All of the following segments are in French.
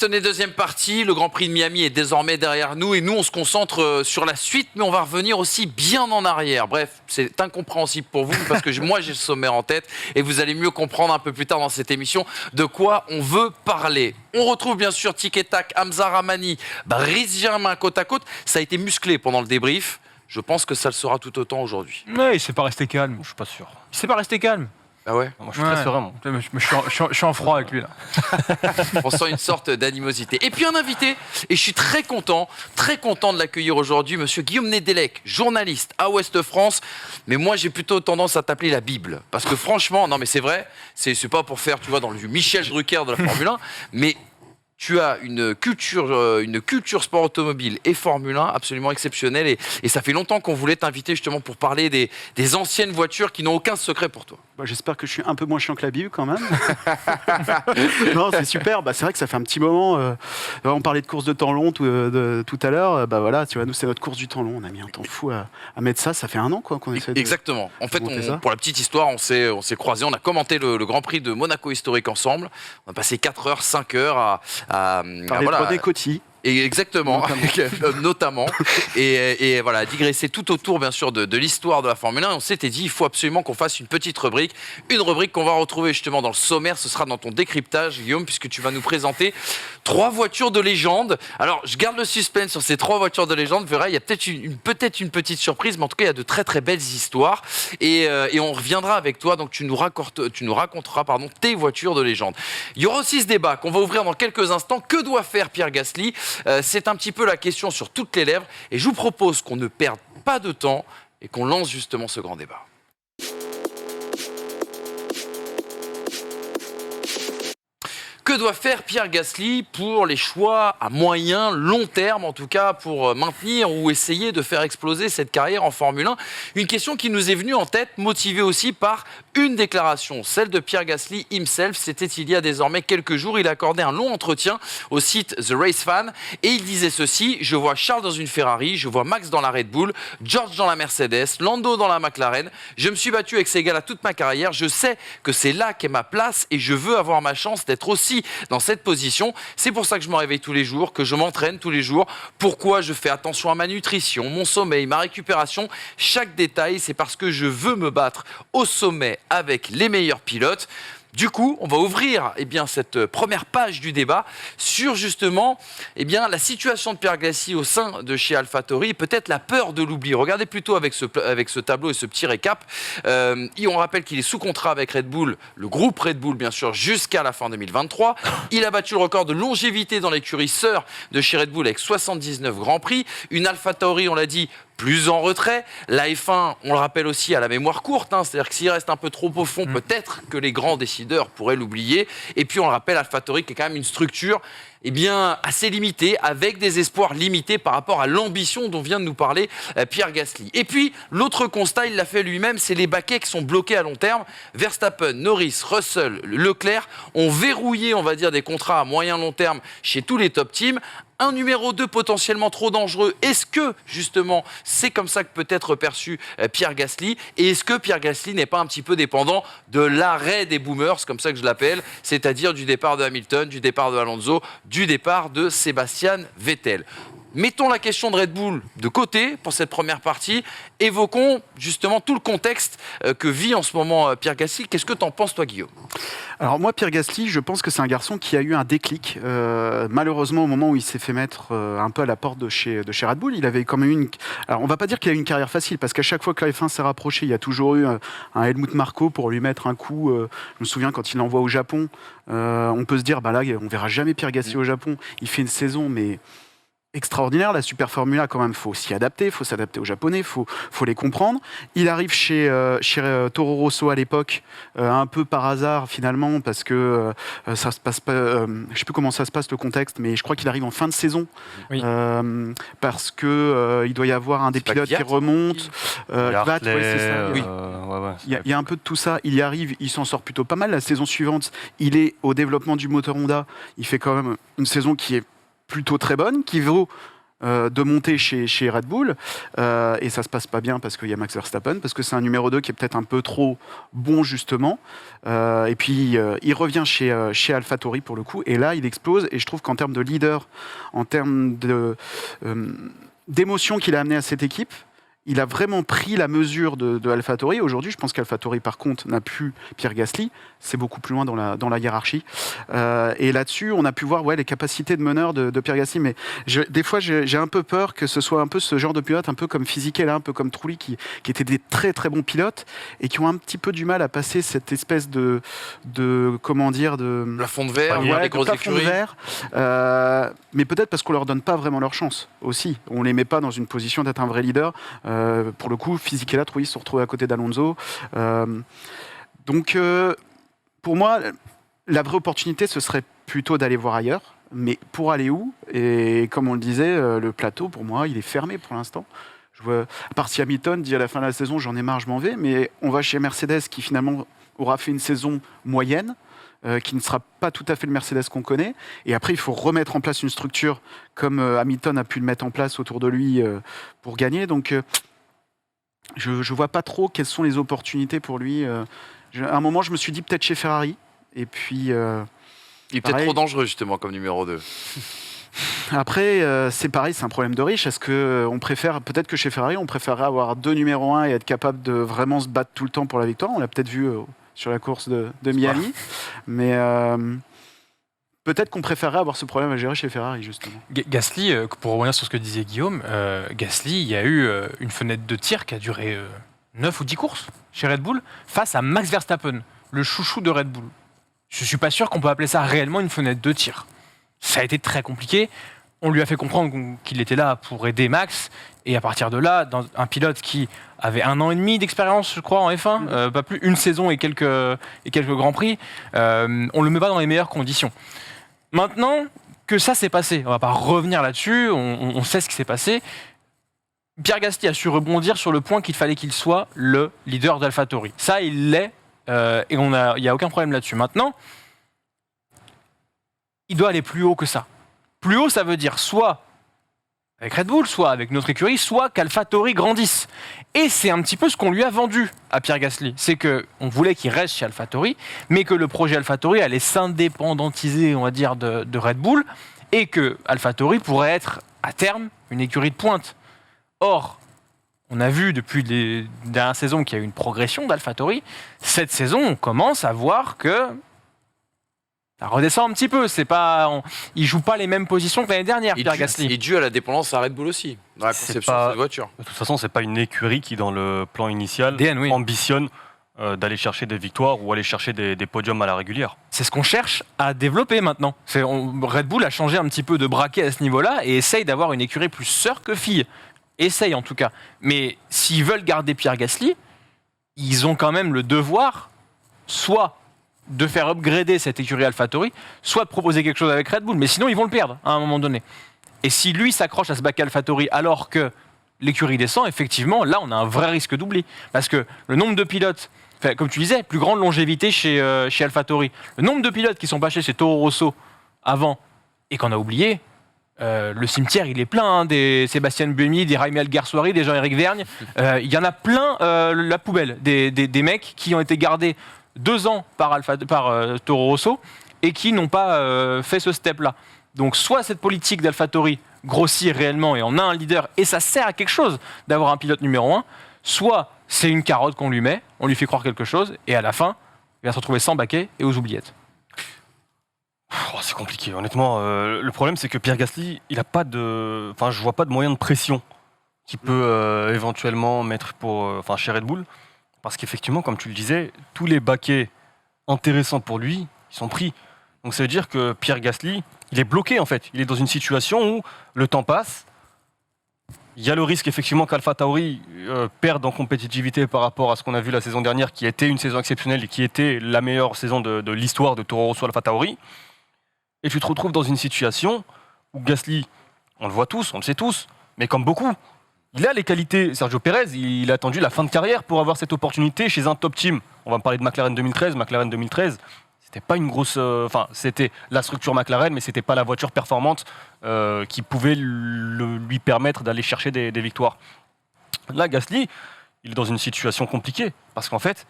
Pistonné deuxième partie, le Grand Prix de Miami est désormais derrière nous et nous on se concentre sur la suite mais on va revenir aussi bien en arrière. Bref, c'est incompréhensible pour vous parce que moi j'ai le sommaire en tête et vous allez mieux comprendre un peu plus tard dans cette émission de quoi on veut parler. On retrouve bien sûr Tic et Tac, Hamza Ramani, Brice Germain côte à côte. Ça a été musclé pendant le débrief. Je pense que ça le sera tout autant aujourd'hui. Ouais, il s'est pas resté calme. Je suis pas sûr. Il s'est pas resté calme. Ah ouais? Moi, je suis très serein, moi. Je suis en froid avec lui, là. On sent une sorte d'animosité. Et puis un invité, et je suis très content de l'accueillir aujourd'hui, monsieur Guillaume Nedelec, journaliste à Ouest France. Mais moi, j'ai plutôt tendance à t'appeler la Bible. Parce que franchement, non mais c'est vrai, c'est pas pour faire, tu vois, dans le Michel Drucker de la Formule 1, mais tu as une culture sport automobile et Formule 1 absolument exceptionnelle. Et ça fait longtemps qu'on voulait t'inviter justement pour parler des anciennes voitures qui n'ont aucun secret pour toi. Bah, j'espère que je suis un peu moins chiant que la Bible quand même. Non, c'est super. Bah, c'est vrai que ça fait un petit moment. On parlait de course de temps long tout à l'heure. Bah voilà, tu vois, nous c'est notre course du temps long. On a mis un temps fou à mettre ça. Ça fait un an quoi qu'on essaie de. Exactement. En fait, pour la petite histoire, on s'est croisés. On a commenté le Grand Prix de Monaco historique ensemble. On a passé 4 heures, 5 heures à des Coty. Et exactement, notamment. Et voilà, digresser tout autour, bien sûr, de l'histoire de la Formule 1. On s'était dit, il faut absolument qu'on fasse une petite rubrique. Une rubrique qu'on va retrouver justement dans le sommaire. Ce sera dans ton décryptage, Guillaume, puisque tu vas nous présenter 3 voitures de légende. Alors, je garde le suspense sur ces 3 voitures de légende. Vous verrez, il y a peut-être une petite surprise, mais en tout cas, il y a de très, très belles histoires. Et on reviendra avec toi. Donc, tu nous raconteras tes voitures de légende. Il y aura aussi ce débat qu'on va ouvrir dans quelques instants. Que doit faire Pierre Gasly? C'est un petit peu la question sur toutes les lèvres et je vous propose qu'on ne perde pas de temps et qu'on lance justement ce grand débat. Que doit faire Pierre Gasly pour les choix à moyen, long terme, en tout cas pour maintenir ou essayer de faire exploser cette carrière en Formule 1? Une question qui nous est venue en tête, motivée aussi par une déclaration, celle de Pierre Gasly himself. C'était il y a désormais quelques jours. Il a accordé un long entretien au site The Race Fan et il disait ceci: je vois Charles dans une Ferrari, je vois Max dans la Red Bull, George dans la Mercedes, Lando dans la McLaren. Je me suis battu avec ces gars-là toute ma carrière. Je sais que c'est là qu'est ma place et je veux avoir ma chance d'être aussi dans cette position. C'est pour ça que je me réveille tous les jours, que je m'entraîne tous les jours. Pourquoi je fais attention à ma nutrition, mon sommeil, ma récupération, chaque détail, c'est parce que je veux me battre au sommet avec les meilleurs pilotes. Du coup, on va ouvrir cette première page du débat sur justement la situation de Pierre Gasly au sein de chez AlphaTauri et peut-être la peur de l'oubli. Regardez plutôt avec ce tableau et ce petit récap. On rappelle qu'il est sous contrat avec Red Bull, le groupe Red Bull bien sûr, jusqu'à la fin 2023. Il a battu le record de longévité dans l'écurie sœur de chez Red Bull avec 79 Grands Prix. Une AlphaTauri, on l'a dit, plus en retrait. La F1, on le rappelle aussi, à la mémoire courte. C'est-à-dire que s'il reste un peu trop au fond, peut-être que les grands décideurs pourraient l'oublier. Et puis, on le rappelle, AlphaTauri qui est quand même une structure assez limitée, avec des espoirs limités par rapport à l'ambition dont vient de nous parler Pierre Gasly. Et puis, l'autre constat, il l'a fait lui-même, c'est les baquets qui sont bloqués à long terme. Verstappen, Norris, Russell, Leclerc ont verrouillé, on va dire, des contrats à moyen-long terme chez tous les top teams. Un numéro 2 potentiellement trop dangereux. Est-ce que, justement, c'est comme ça que peut être perçu Pierre Gasly? Et est-ce que Pierre Gasly n'est pas un petit peu dépendant de l'arrêt des boomers, comme ça que je l'appelle, c'est-à-dire du départ de Hamilton, du départ de Alonso, du départ de Sébastien Vettel? Mettons la question de Red Bull de côté pour cette première partie. Évoquons justement tout le contexte que vit en ce moment Pierre Gasly. Qu'est-ce que t'en penses, toi, Guillaume? Alors moi, Pierre Gasly, je pense que c'est un garçon qui a eu un déclic. Malheureusement, au moment où il s'est fait mettre un peu à la porte de chez Red Bull, il avait quand même eu Alors on va pas dire qu'il a eu une carrière facile, parce qu'à chaque fois que la F1 s'est rapprochée, il y a toujours eu un Helmut Marko pour lui mettre un coup. Je me souviens quand il l'envoie au Japon, on peut se dire, là, on verra jamais Pierre Gasly au Japon. Il fait une saison, mais extraordinaire, la Super Formula quand même, faut s'y adapter, faut s'adapter aux Japonais, faut les comprendre. Il arrive chez Toro Rosso à l'époque, un peu par hasard finalement, parce que ça se passe pas, je sais plus comment ça se passe le contexte, mais je crois qu'il arrive en fin de saison, oui. Parce que il doit y avoir un des pilotes qui remonte. C'est ça. Oui. Il y a un peu de tout ça. Il y arrive, il s'en sort plutôt pas mal. La saison suivante, il est au développement du moteur Honda. Il fait quand même une saison qui est plutôt très bonne, qui vaut de monter chez Red Bull, et ça se passe pas bien parce qu'il y a Max Verstappen, parce que c'est un numéro 2 qui est peut-être un peu trop bon justement, et puis il revient chez AlphaTauri pour le coup, et là il explose, et je trouve qu'en termes de leader, en termes d'émotion qu'il a amené à cette équipe, il a vraiment pris la mesure de AlphaTauri. Aujourd'hui, je pense qu'AlphaTauri, par contre, n'a plus Pierre Gasly. C'est beaucoup plus loin dans la hiérarchie. Et là-dessus, on a pu voir les capacités de meneur de Pierre Gasly. Mais des fois, j'ai un peu peur que ce soit un peu ce genre de pilote, un peu comme Fisichella, un peu comme Trulli, qui étaient des très très bons pilotes et qui ont un petit peu du mal à passer cette espèce de comment dire, de plafond de verre, ouais, les de grosses plafond de écuries. verre. Mais peut-être parce qu'on leur donne pas vraiment leur chance aussi. On les met pas dans une position d'être un vrai leader. Pour le coup, Fisichella, Trulli se retrouve à côté d'Alonso. Donc, pour moi, la vraie opportunité, ce serait plutôt d'aller voir ailleurs. Mais pour aller où? Et comme on le disait, le plateau, pour moi, il est fermé pour l'instant. À part si Hamilton dit à la fin de la saison, j'en ai marre, je m'en vais. Mais on va chez Mercedes, qui finalement aura fait une saison moyenne, qui ne sera pas tout à fait le Mercedes qu'on connaît. Et après, il faut remettre en place une structure comme Hamilton a pu le mettre en place autour de lui pour gagner. Donc, je ne vois pas trop quelles sont les opportunités pour lui. À un moment, je me suis dit peut-être chez Ferrari. Et puis, Il est peut-être pareil. trop dangereux, justement, comme numéro 2. Après, c'est pareil, c'est un problème de riche. Est-ce que on préfère, peut-être que chez Ferrari, on préférerait avoir 2 numéros 1 et être capable de vraiment se battre tout le temps pour la victoire. On l'a peut-être vu sur la course de Miami. Mais peut-être qu'on préférerait avoir ce problème à gérer chez Ferrari, justement. Gasly, pour revenir sur ce que disait Guillaume, Gasly, il y a eu une fenêtre de tir qui a duré 9 ou 10 courses chez Red Bull face à Max Verstappen, le chouchou de Red Bull. Je ne suis pas sûr qu'on peut appeler ça réellement une fenêtre de tir. Ça a été très compliqué. On lui a fait comprendre qu'il était là pour aider Max. Et à partir de là, un pilote qui avait 1 an et demi d'expérience, je crois, en F1, pas plus, une saison et quelques Grands Prix, on ne le met pas dans les meilleures conditions. Maintenant que ça s'est passé, on ne va pas revenir là-dessus, on sait ce qui s'est passé. Pierre Gasly a su rebondir sur le point qu'il fallait qu'il soit le leader d'AlphaTauri. Ça, il l'est, et il n'y a aucun problème là-dessus. Maintenant, il doit aller plus haut que ça. Plus haut, ça veut dire soit avec Red Bull, soit avec notre écurie, soit qu'AlphaTauri grandisse. Et c'est un petit peu ce qu'on lui a vendu à Pierre Gasly. C'est qu'on voulait qu'il reste chez AlphaTauri, mais que le projet AlphaTauri allait s'indépendantiser, on va dire, de Red Bull, et que AlphaTauri pourrait être, à terme, une écurie de pointe. Or, on a vu depuis les dernières saisons qu'il y a eu une progression d'AlphaTauri. Cette saison, on commence à voir que ça redescend un petit peu. Il joue pas les mêmes positions que l'année dernière, Pierre Gasly. Et dû à la dépendance à Red Bull aussi, dans la conception de cette voiture. De toute façon, c'est pas une écurie qui, dans le plan initial, oui. ambitionne d'aller chercher des victoires ou aller chercher des podiums à la régulière. C'est ce qu'on cherche à développer maintenant. Red Bull a changé un petit peu de braquet à ce niveau-là et essaye d'avoir une écurie plus sœur que fille. Essaye en tout cas. Mais s'ils veulent garder Pierre Gasly, ils ont quand même le devoir, soit de faire upgrader cette écurie AlphaTauri, soit de proposer quelque chose avec Red Bull. Mais sinon, ils vont le perdre à un moment donné. Et si lui s'accroche à ce bac AlphaTauri alors que l'écurie descend, effectivement, là, on a un vrai risque d'oubli. Parce que le nombre de pilotes, comme tu disais, plus grande longévité chez AlphaTauri. Le nombre de pilotes qui sont passés chez Toro Rosso avant et qu'on a oublié, le cimetière, il est plein, des Sébastien Buemi, des Jaime Alguersuari, des Jean-Éric Vergne. Il y en a plein, la poubelle, des mecs qui ont été gardés 2 ans par Toro Rosso et qui n'ont pas fait ce step-là. Donc soit cette politique d'AlphaTauri grossit réellement et on a un leader et ça sert à quelque chose d'avoir un pilote numéro 1, soit c'est une carotte qu'on lui met, on lui fait croire quelque chose et à la fin, il va se retrouver sans baquet et aux oubliettes. C'est compliqué, honnêtement. Le problème, c'est que Pierre Gasly, il a pas de... Enfin, je vois pas de moyen de pression qu'il peut éventuellement mettre chez Red Bull. Parce qu'effectivement, comme tu le disais, tous les baquets intéressants pour lui, ils sont pris. Donc ça veut dire que Pierre Gasly, il est bloqué en fait. Il est dans une situation où le temps passe. Il y a le risque effectivement qu'AlphaTauri perde en compétitivité par rapport à ce qu'on a vu la saison dernière, qui était une saison exceptionnelle et qui était la meilleure saison de l'histoire de Toro Rosso AlphaTauri. Et tu te retrouves dans une situation où Gasly, on le voit tous, on le sait tous, mais comme beaucoup, il a les qualités. Sergio Pérez, il a attendu la fin de carrière pour avoir cette opportunité chez un top team. On va me parler de McLaren 2013. McLaren 2013, c'était pas une grosse. Enfin, c'était la structure McLaren, mais c'était pas la voiture performante qui pouvait lui permettre d'aller chercher des victoires. Là, Gasly, il est dans une situation compliquée parce qu'en fait,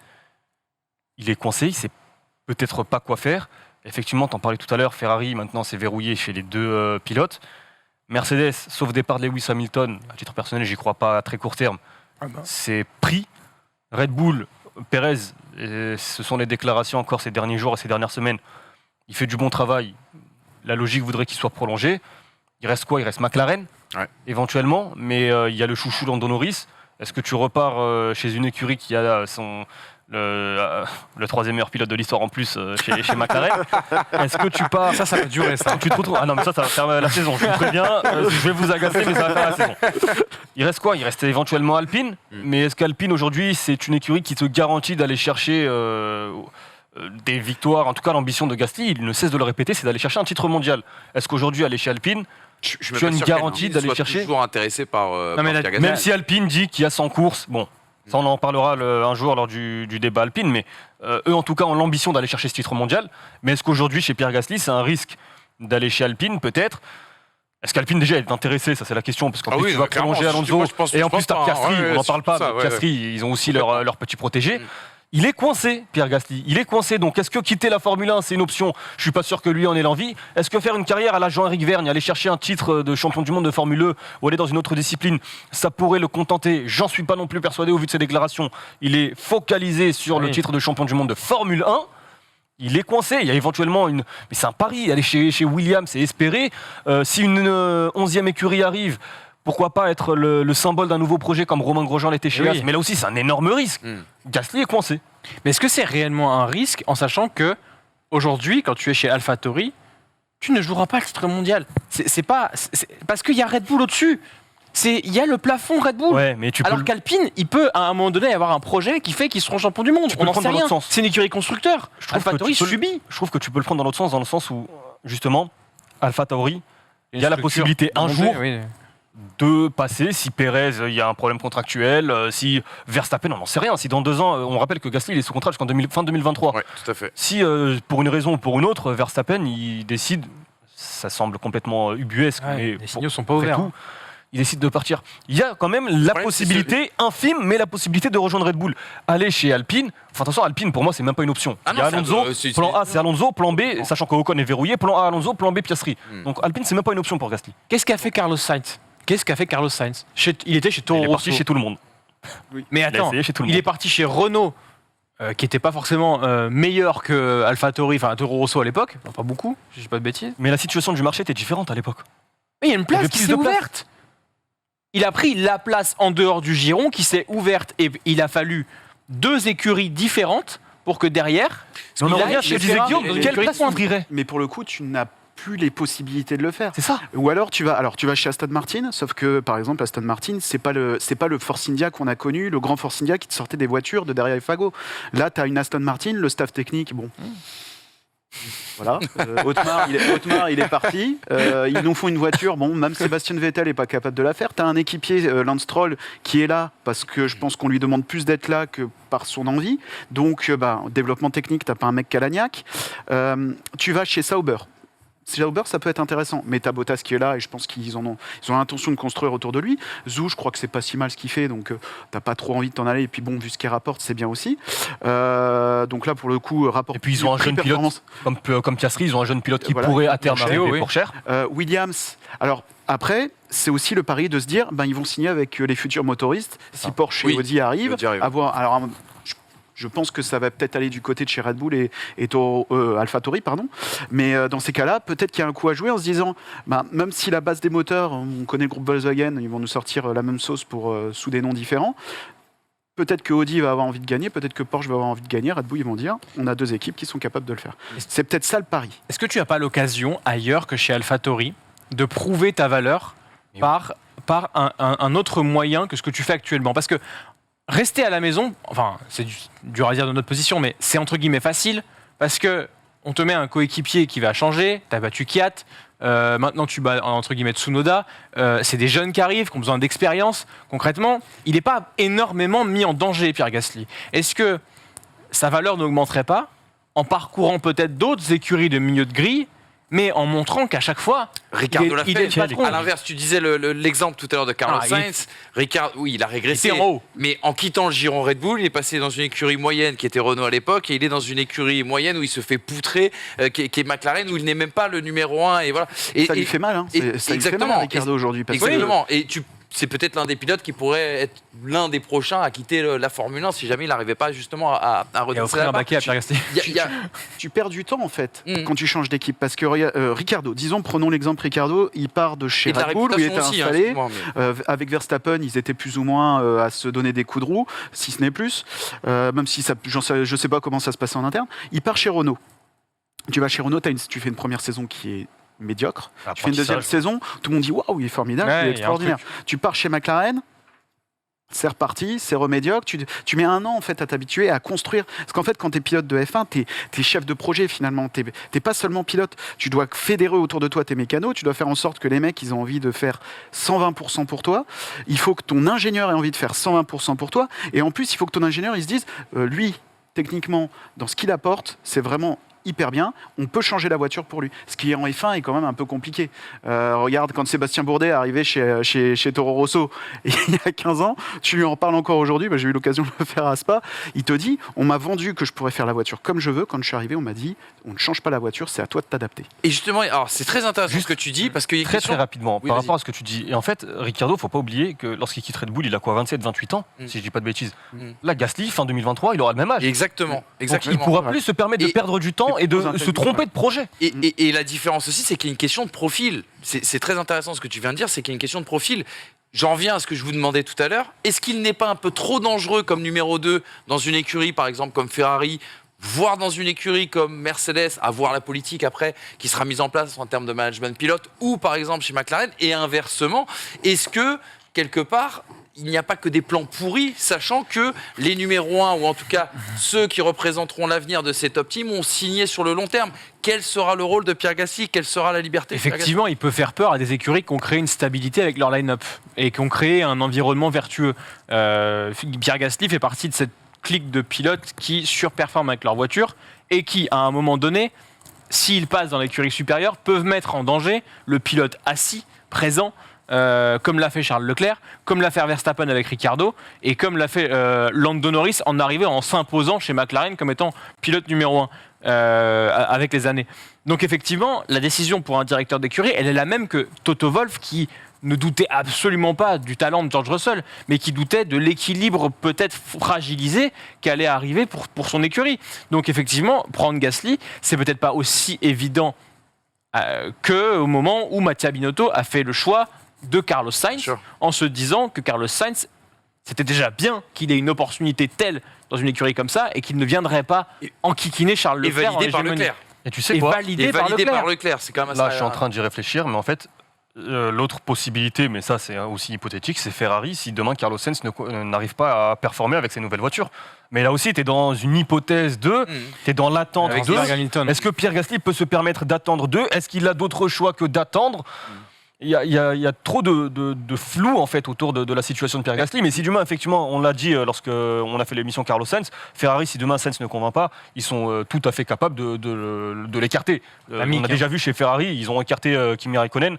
il est coincé, il sait peut-être pas quoi faire. Effectivement, t'en parlais tout à l'heure, Ferrari maintenant c'est verrouillé chez les deux pilotes. Mercedes, sauf départ de Lewis Hamilton, à titre personnel, j'y crois pas à très court terme. C'est pris. Red Bull, Perez, ce sont les déclarations encore ces derniers jours et ces dernières semaines. Il fait du bon travail. La logique voudrait qu'il soit prolongé. Il reste quoi ? Il reste McLaren, éventuellement, mais il y a le chouchou Lando Norris. Est-ce que tu repars chez une écurie qui a le troisième meilleur pilote de l'histoire en plus chez McLaren? Est-ce que tu pars... Ça va durer, ça. Tu te retrouves... Ah non, mais ça va faire la saison, je vous préviens. Je vais vous agacer, mais ça va faire la saison. Il reste quoi ? Il reste éventuellement Alpine. Mais est-ce qu'Alpine, aujourd'hui, c'est une écurie qui te garantit d'aller chercher des victoires? En tout cas, l'ambition de Gasly, il ne cesse de le répéter, c'est d'aller chercher un titre mondial. Est-ce qu'aujourd'hui, aller chez Alpine, Je tu as une garantie d'aller chercher... toujours intéressé par mais Pierre Gasly. Même si Alpine dit qu'il y a 100 courses, bon, ça on en parlera un jour lors du débat Alpine, mais eux en tout cas ont l'ambition d'aller chercher ce titre mondial. Mais est-ce qu'aujourd'hui chez Pierre Gasly c'est un risque d'aller chez Alpine peut-être? Est-ce qu'Alpine déjà est intéressé? Ça c'est la question, parce qu'en plus tu vas prolonger Alonso, et en plus tu as Piastri, on n'en parle pas, mais Piastri ils ont aussi leur petit protégé. Il est coincé, Pierre Gasly. Il est coincé. Donc, est-ce que quitter la Formule 1, c'est une option? Je suis pas sûr que lui en ait l'envie. Est-ce que faire une carrière à la Jean-Éric Vergne, aller chercher un titre de champion du monde de Formule 1 ou aller dans une autre discipline, ça pourrait le contenter? J'en suis pas non plus persuadé au vu de ses déclarations. Il est focalisé sur le titre de champion du monde de Formule 1. Il est coincé. Il y a éventuellement une... Mais c'est un pari. Aller chez Williams et espérer. Si une 11e écurie arrive... Pourquoi pas être le symbole d'un nouveau projet comme Romain Grosjean l'était chez As? Mais là aussi, c'est un énorme risque. Gasly est coincé. Mais est-ce que c'est réellement un risque en sachant que aujourd'hui, quand tu es chez AlphaTauri, tu ne joueras pas le titre mondial? C'est parce qu'il y a Red Bull au-dessus. Il y a le plafond Red Bull. Ouais, mais alors qu'Alpine, il peut à un moment donné avoir un projet qui fait qu'ils seront champions du monde. On n'en sait rien. C'est une écurie constructeur. AlphaTauri subit. Je trouve que tu peux le prendre dans l'autre sens, dans le sens où justement, AlphaTauri, il y a la possibilité un jour de passer, si Perez, il y a un problème contractuel, si Verstappen, on n'en sait rien. Si dans 2 ans, on rappelle que Gasly il est sous contrat jusqu'en fin 2023. Oui, tout à fait. Si pour une raison ou pour une autre, Verstappen, il décide, ça semble complètement ubuesque, mais les signaux sont pas ouverts. Tout, il décide de partir. Il y a quand même la possibilité, infime, mais la possibilité de rejoindre Red Bull. Aller chez Alpine, enfin attention, Alpine pour moi c'est même pas une option. Il y a Alonso, plan A c'est Alonso, plan B, sachant que Ocon est verrouillé, plan A Alonso, plan B Piastri. Donc Alpine c'est même pas une option pour Gasly. Qu'est-ce qu'a fait Carlos Sainz? Il était chez Toro Il est Rosso. parti chez tout le monde. Mais attends, il est parti chez Renault, qui n'était pas forcément meilleur que AlphaTauri, enfin Toro Rosso à l'époque, enfin, pas beaucoup, je dis pas de bêtises. Mais la situation du marché était différente à l'époque. Mais il y a une place qui s'est ouverte. Il a pris la place en dehors du giron qui s'est ouverte et il a fallu 2 écuries différentes pour que derrière. On en revient chez Guillaume, quelle place s'ouvrirait? Mais pour le coup, tu n'as plus les possibilités de le faire. C'est ça. Ou alors tu vas chez Aston Martin, sauf que par exemple Aston Martin, c'est pas le Force India qu'on a connu, le grand Force India qui te sortait des voitures de derrière les fagots. Là, tu as une Aston Martin, le staff technique, bon. Voilà, Otmar il est parti. Ils nous font une voiture. Bon, même Sébastien Vettel n'est pas capable de la faire. Tu as un équipier, Lance Stroll, qui est là parce que je pense qu'on lui demande plus d'être là que par son envie. Donc, développement technique, tu n'as pas un mec Calagnac. Tu vas chez Sauber. Sauber, ça peut être intéressant, mais t'as Bottas qui est là et je pense qu'ils ont l'intention de construire autour de lui. Zou, je crois que c'est pas si mal ce qu'il fait, donc t'as pas trop envie de t'en aller. Et puis bon, vu ce qu'il rapporte, c'est bien aussi. Donc là, pour le coup, rapport. Et puis ils ont un jeune pilote comme Piastri, ils ont un jeune pilote qui pourrait à terme arriver pour cher. Williams. Alors après, c'est aussi le pari de se dire, ils vont signer avec les futurs motoristes. Si Porsche et Audi arrivent, alors. Je pense que ça va peut-être aller du côté de chez Red Bull et AlphaTauri, pardon. Mais dans ces cas-là, peut-être qu'il y a un coup à jouer en se disant, même si la base des moteurs, on connaît le groupe Volkswagen, ils vont nous sortir la même sauce sous des noms différents. Peut-être que Audi va avoir envie de gagner, peut-être que Porsche va avoir envie de gagner. Red Bull, ils vont dire, on a 2 équipes qui sont capables de le faire. C'est peut-être ça le pari. Est-ce que tu n'as pas l'occasion, ailleurs que chez AlphaTauri, de prouver ta valeur par un autre moyen que ce que tu fais actuellement? Parce que rester à la maison, enfin, c'est dur à dire de notre position, mais c'est entre guillemets facile, parce que on te met un coéquipier qui va changer, tu as battu Kiat, maintenant tu bats entre guillemets Tsunoda, c'est des jeunes qui arrivent, qui ont besoin d'expérience. Concrètement, il n'est pas énormément mis en danger, Pierre Gasly. Est-ce que sa valeur n'augmenterait pas en parcourant peut-être d'autres écuries de milieu de grille, mais en montrant qu'à chaque fois, Ricardo l'a il fait. est le patron. À l'inverse, tu disais l'exemple tout à l'heure de Carlos Sainz. Ricard, oui, il a régressé. Il était en haut. Mais en quittant le giron Red Bull, il est passé dans une écurie moyenne qui était Renault à l'époque, et il est dans une écurie moyenne où il se fait poutrer, qui est McLaren, où il n'est même pas le numéro 1. Et voilà. Ça lui fait mal, hein. Ça lui fait mal à Ricardo aujourd'hui. Exactement. Et c'est peut-être l'un des pilotes qui pourrait être l'un des prochains à quitter la Formule 1 si jamais il n'arrivait pas justement à redresser offrir un baquet à Pierre Gasly. Tu perds du temps en fait quand tu changes d'équipe parce que Ricardo, prenons l'exemple Ricardo, il part de chez Red Bull où il était installé avec Verstappen, ils étaient plus ou moins à se donner des coups de roue, si ce n'est plus, même si je sais pas comment ça se passait en interne. Il part chez Renault. Tu vas chez Renault, tu fais une première saison qui est médiocre. Tu fais une deuxième saison, tout le monde dit waouh, il est formidable, il est extraordinaire. Tu pars chez McLaren, c'est reparti, c'est remédiocre. Tu mets 1 an en fait à t'habituer à construire. Parce qu'en fait, quand tu es pilote de F1, tu es chef de projet finalement. Tu n'es pas seulement pilote. Tu dois fédérer autour de toi tes mécanos. Tu dois faire en sorte que les mecs, ils ont envie de faire 120% pour toi. Il faut que ton ingénieur ait envie de faire 120% pour toi. Et en plus, il faut que ton ingénieur, il se dise, lui, techniquement, dans ce qu'il apporte, c'est vraiment hyper bien, on peut changer la voiture pour lui. Ce qui en F1 est quand même un peu compliqué. Regarde, quand Sébastien Bourdet est arrivé chez Toro Rosso il y a 15 ans, tu lui en parles encore aujourd'hui, j'ai eu l'occasion de le faire à Spa, il te dit, on m'a vendu que je pourrais faire la voiture comme je veux, quand je suis arrivé, on m'a dit, on ne change pas la voiture, c'est à toi de t'adapter. Et justement, alors c'est très intéressant ce que tu dis, parce que... Très rapidement, par rapport à ce que tu dis, et en fait, Ricardo, faut pas oublier que lorsqu'il quitte Red Bull, il a quoi, 27, 28 ans, si je dis pas de bêtises. Là, Gasly, fin 2023, il aura le même âge. Exactement. Donc, il pourra plus se permettre de perdre du temps et de se tromper de projet. Et la différence aussi, c'est qu'il y a une question de profil. C'est très intéressant ce que tu viens de dire, c'est qu'il y a une question de profil. J'en viens à ce que je vous demandais tout à l'heure. Est-ce qu'il n'est pas un peu trop dangereux comme numéro 2 dans une écurie, par exemple, comme Ferrari, voire dans une écurie comme Mercedes, à voir la politique après qui sera mise en place en termes de management pilote, ou par exemple chez McLaren, et inversement, est-ce que, quelque part, il n'y a pas que des plans pourris, sachant que les numéros 1, ou en tout cas ceux qui représenteront l'avenir de ces top teams, ont signé sur le long terme. Quel sera le rôle de Pierre Gasly? Quelle sera la liberté? Effectivement, il peut faire peur à des écuries qui ont créé une stabilité avec leur line-up et qui ont créé un environnement vertueux. Pierre Gasly fait partie de cette clique de pilotes qui surperforment avec leur voiture et qui, à un moment donné, s'ils passent dans l'écurie supérieure, peuvent mettre en danger le pilote assis, présent, comme l'a fait Charles Leclerc, comme l'a fait Verstappen avec Ricardo, et comme l'a fait Lando Norris en arrivant, en s'imposant chez McLaren comme étant pilote numéro 1 avec les années. Donc effectivement, la décision pour un directeur d'écurie, elle est la même que Toto Wolff qui ne doutait absolument pas du talent de George Russell, mais qui doutait de l'équilibre peut-être fragilisé qu'allait arriver pour son écurie. Donc effectivement, prendre Gasly, c'est peut-être pas aussi évident qu'au moment où Mattia Binotto a fait le choix de Carlos Sainz, en se disant que Carlos Sainz, c'était déjà bien qu'il ait une opportunité telle dans une écurie comme ça et qu'il ne viendrait pas enquiquiner Charles Leclerc. Et validé par Leclerc. Et tu sais quoi, validé par Leclerc. C'est quand même là, je suis en train d'y réfléchir, mais en fait, l'autre possibilité, mais ça c'est aussi hypothétique, c'est Ferrari si demain Carlos Sainz n'arrive pas à performer avec ses nouvelles voitures. Mais là aussi, tu es dans une hypothèse 2, tu es dans l'attente 2. Est-ce que Pierre Gasly peut se permettre d'attendre 2? Est-ce qu'il a d'autres choix que d'attendre? Il y a trop de flou en fait autour de la situation de Pierre Gasly, mais si demain effectivement on l'a dit lorsque on a fait l'émission Carlos Sainz, Ferrari si demain Sainz ne convainc pas, ils sont tout à fait capables de l'écarter. On a déjà vu chez Ferrari, ils ont écarté Kimi Raikkonen.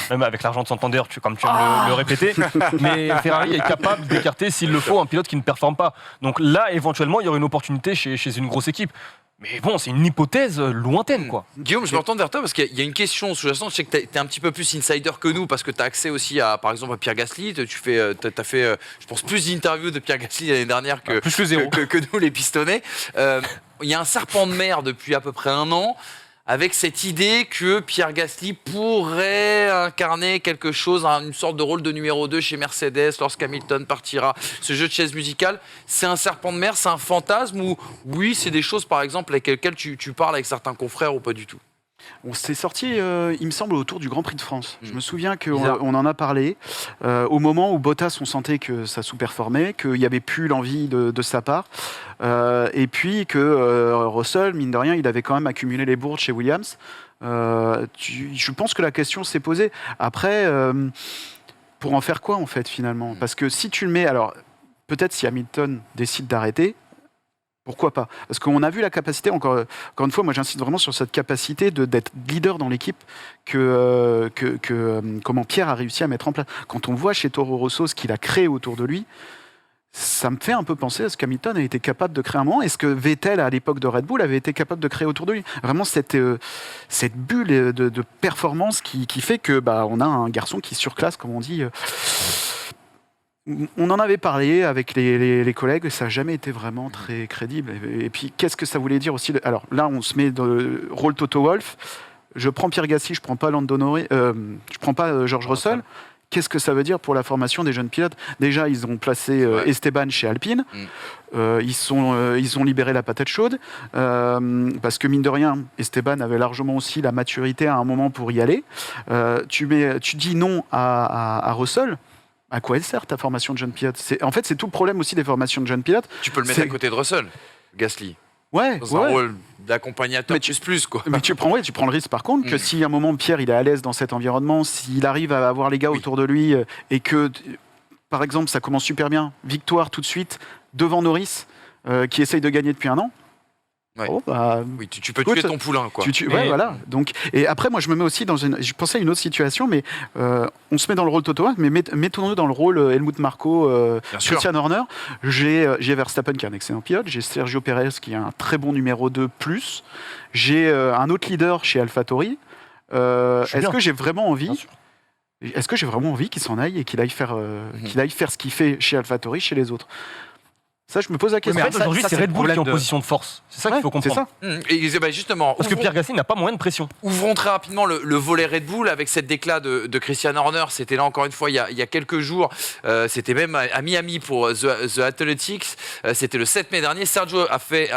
Même avec l'argent de Santander, comme tu aimes le répéter, mais Ferrari est capable d'écarter s'il le faut un pilote qui ne performe pas. Donc là, éventuellement, il y aurait une opportunité chez une grosse équipe. Mais bon, c'est une hypothèse lointaine, quoi. Guillaume, je me retourne vers toi parce qu'il y a une question sous-jacente. Je sais que tu es un petit peu plus insider que nous parce que tu as accès aussi à, par exemple, à Pierre Gasly. Tu as fait, je pense, plus d'interviews de Pierre Gasly l'année dernière que, plus que zéro. que nous, les pistonnés. Il y a un serpent de mer depuis à peu près 1 an, avec cette idée que Pierre Gasly pourrait incarner quelque chose, une sorte de rôle de numéro 2 chez Mercedes lorsqu'Hamilton partira. Ce jeu de chaise musicale, c'est un serpent de mer, c'est un fantasme ou oui, c'est des choses par exemple avec lesquelles tu parles avec certains confrères ou pas du tout? On s'est sorti, il me semble, autour du Grand Prix de France. Je me souviens qu'on en a parlé au moment où Bottas, on sentait que ça sous-performait, qu'il n'y avait plus l'envie de sa part, et puis que Russell, mine de rien, il avait quand même accumulé les bourdes chez Williams. Je pense que la question s'est posée. Après, pour en faire quoi, en fait, finalement? Parce que si tu le mets... Alors, peut-être si Hamilton décide d'arrêter, Pourquoi pas? Parce qu'on a vu la capacité, encore une fois, moi j'insiste vraiment sur cette capacité d'être leader dans l'équipe comment Pierre a réussi à mettre en place. Quand on voit chez Toro Rosso ce qu'il a créé autour de lui, ça me fait un peu penser à ce qu'Hamilton a été capable de créer un moment et ce que Vettel à l'époque de Red Bull avait été capable de créer autour de lui. Vraiment cette bulle de performance qui fait que on a un garçon qui surclasse, comme on dit. On en avait parlé avec les collègues, ça n'a jamais été vraiment très crédible. Et puis, qu'est-ce que ça voulait dire aussi? Alors là, on se met dans le rôle Toto Wolff. Je prends Pierre Gasly, je prends pas Lando Norris, je prends pas George Russell. Qu'est-ce que ça veut dire pour la formation des jeunes pilotes? Déjà, ils ont placé Esteban chez Alpine. Ils ont libéré la patate chaude. Parce que, mine de rien, Esteban avait largement aussi la maturité à un moment pour y aller. Tu dis non à Russell. À quoi elle sert ta formation de jeune pilote? En fait, c'est tout le problème aussi des formations de jeunes pilotes. Tu peux le mettre à côté de Russell, Gasly. Ouais, dans un rôle d'accompagnateur plus quoi. Mais tu prends le risque par contre que si à un moment Pierre il est à l'aise dans cet environnement, s'il arrive à avoir les gars autour de lui et que par exemple ça commence super bien, victoire tout de suite devant Norris qui essaye de gagner depuis un an. Ouais. Oui, tu peux tuer ton poulain, quoi. Voilà. Donc, et après, moi, je me mets aussi je pensais à une autre situation, mais on se met dans le rôle Toto Wolff, mais mettons-nous dans le rôle Helmut Marko, Christian Horner. J'ai Verstappen qui est un excellent pilote, j'ai Sergio Perez qui est un très bon numéro 2+, j'ai un autre leader chez AlphaTauri. Est-ce que j'ai vraiment envie qu'il s'en aille et qu'il aille faire ce qu'il fait chez AlphaTauri, chez les autres? Ça, je me pose la question. Mais en fait, aujourd'hui, c'est Red Bull qui est en position de force. C'est ça qu'il faut comprendre. C'est ça. Et justement, parce que Pierre Gasly n'a pas moyen de pression. Ouvrons très rapidement le volet Red Bull avec cette déclat de Christian Horner. C'était là encore une fois il y a quelques jours. C'était même à Miami pour The Athletics. C'était le 7 mai dernier. Sergio a fait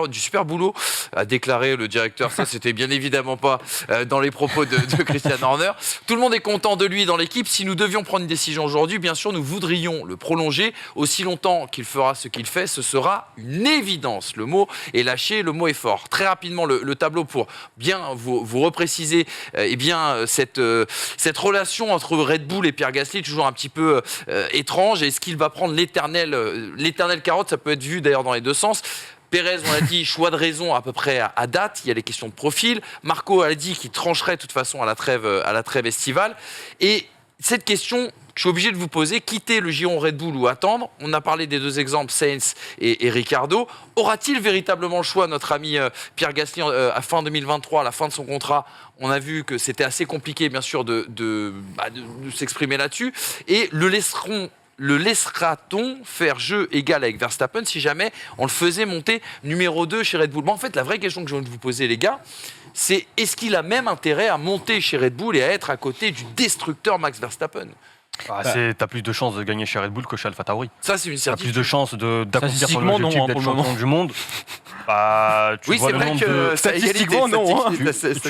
du super boulot, a déclaré le directeur. Ça, c'était bien évidemment pas dans les propos de Christian Horner. Tout le monde est content de lui dans l'équipe. Si nous devions prendre une décision aujourd'hui, bien sûr, nous voudrions le prolonger aussi longtemps qu'il fera ce qu'il fait. Ce sera une évidence. Le mot est lâché, le mot est fort. Très rapidement, le tableau pour bien vous repréciser cette relation entre Red Bull et Pierre Gasly, toujours un petit peu étrange. Est-ce qu'il va prendre l'éternelle carotte? Ça peut être vu d'ailleurs dans les deux sens. Pérez, on l'a dit, choix de raison à peu près à date. Il y a les questions de profil. Marco a dit qu'il trancherait de toute façon à la trêve estivale. Et cette question, je suis obligé de vous poser, quitter le giron Red Bull ou attendre? On a parlé des deux exemples, Sainz et Ricciardo. Aura-t-il véritablement le choix, notre ami Pierre Gasly, à fin 2023, à la fin de son contrat? On a vu que c'était assez compliqué, bien sûr, de s'exprimer là-dessus. Et le laissera-t-on faire jeu égal avec Verstappen si jamais on le faisait monter numéro 2 chez Red Bull? En fait, la vraie question que je viens de vous poser, les gars, c'est est-ce qu'il a même intérêt à monter chez Red Bull et à être à côté du destructeur Max Verstappen? T'as plus de chances de gagner chez Red Bull que chez AlphaTauri. Ça, c'est une certitude. T'as plus de chances d'accomplir ton objectif d'être champion du monde. Tu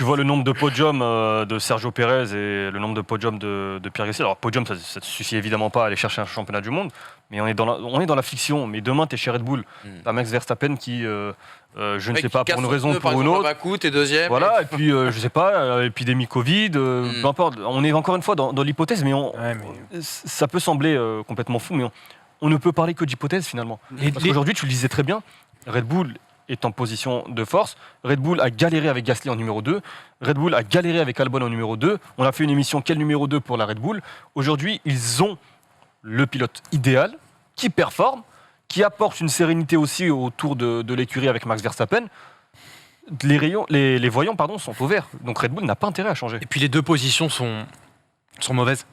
vois le nombre de podiums de Sergio Perez et le nombre de podiums de Pierre Gasly. Alors, podium, ça ne suffit évidemment pas à aller chercher un championnat du monde, mais on est dans la fiction. Mais demain, tu es chez Red Bull. T'as Max Verstappen qui, je ne sais pas, pour une raison ou pour une autre. T'es deuxième. Voilà, et puis, je sais pas, épidémie Covid, peu importe. On est encore une fois dans l'hypothèse, mais ça peut sembler complètement fou, mais on ne peut parler que d'hypothèse finalement. Parce qu'aujourd'hui, tu le disais très bien, Red Bull est en position de force. Red Bull a galéré avec Gasly en numéro 2. Red Bull a galéré avec Albon en numéro 2. On a fait une émission quel numéro 2 pour la Red Bull. Aujourd'hui, ils ont le pilote idéal qui performe, qui apporte une sérénité aussi autour de l'écurie avec Max Verstappen. Les voyants sont au vert. Donc Red Bull n'a pas intérêt à changer. Et puis les deux positions sont mauvaises.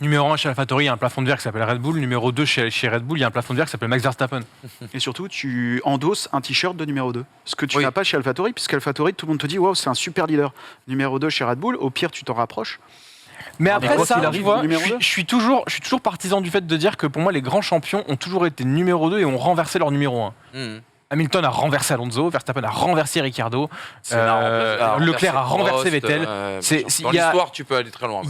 Numéro 1 chez AlphaTauri, il y a un plafond de verre qui s'appelle Red Bull. Numéro 2 chez Red Bull, il y a un plafond de verre qui s'appelle Max Verstappen. Et surtout, tu endosses un t-shirt de numéro 2. Ce que tu n'as pas chez AlphaTauri, puisqu'AlphaTauri, tout le monde te dit waouh, c'est un super leader. Numéro 2 chez Red Bull, au pire, tu t'en rapproches. Mais après je suis toujours partisan du fait de dire que pour moi, les grands champions ont toujours été numéro 2 et ont renversé leur numéro 1. Hamilton a renversé Alonso, Verstappen a renversé Ricciardo, Leclerc a renversé Vettel. Dans l'histoire, tu peux aller très loin.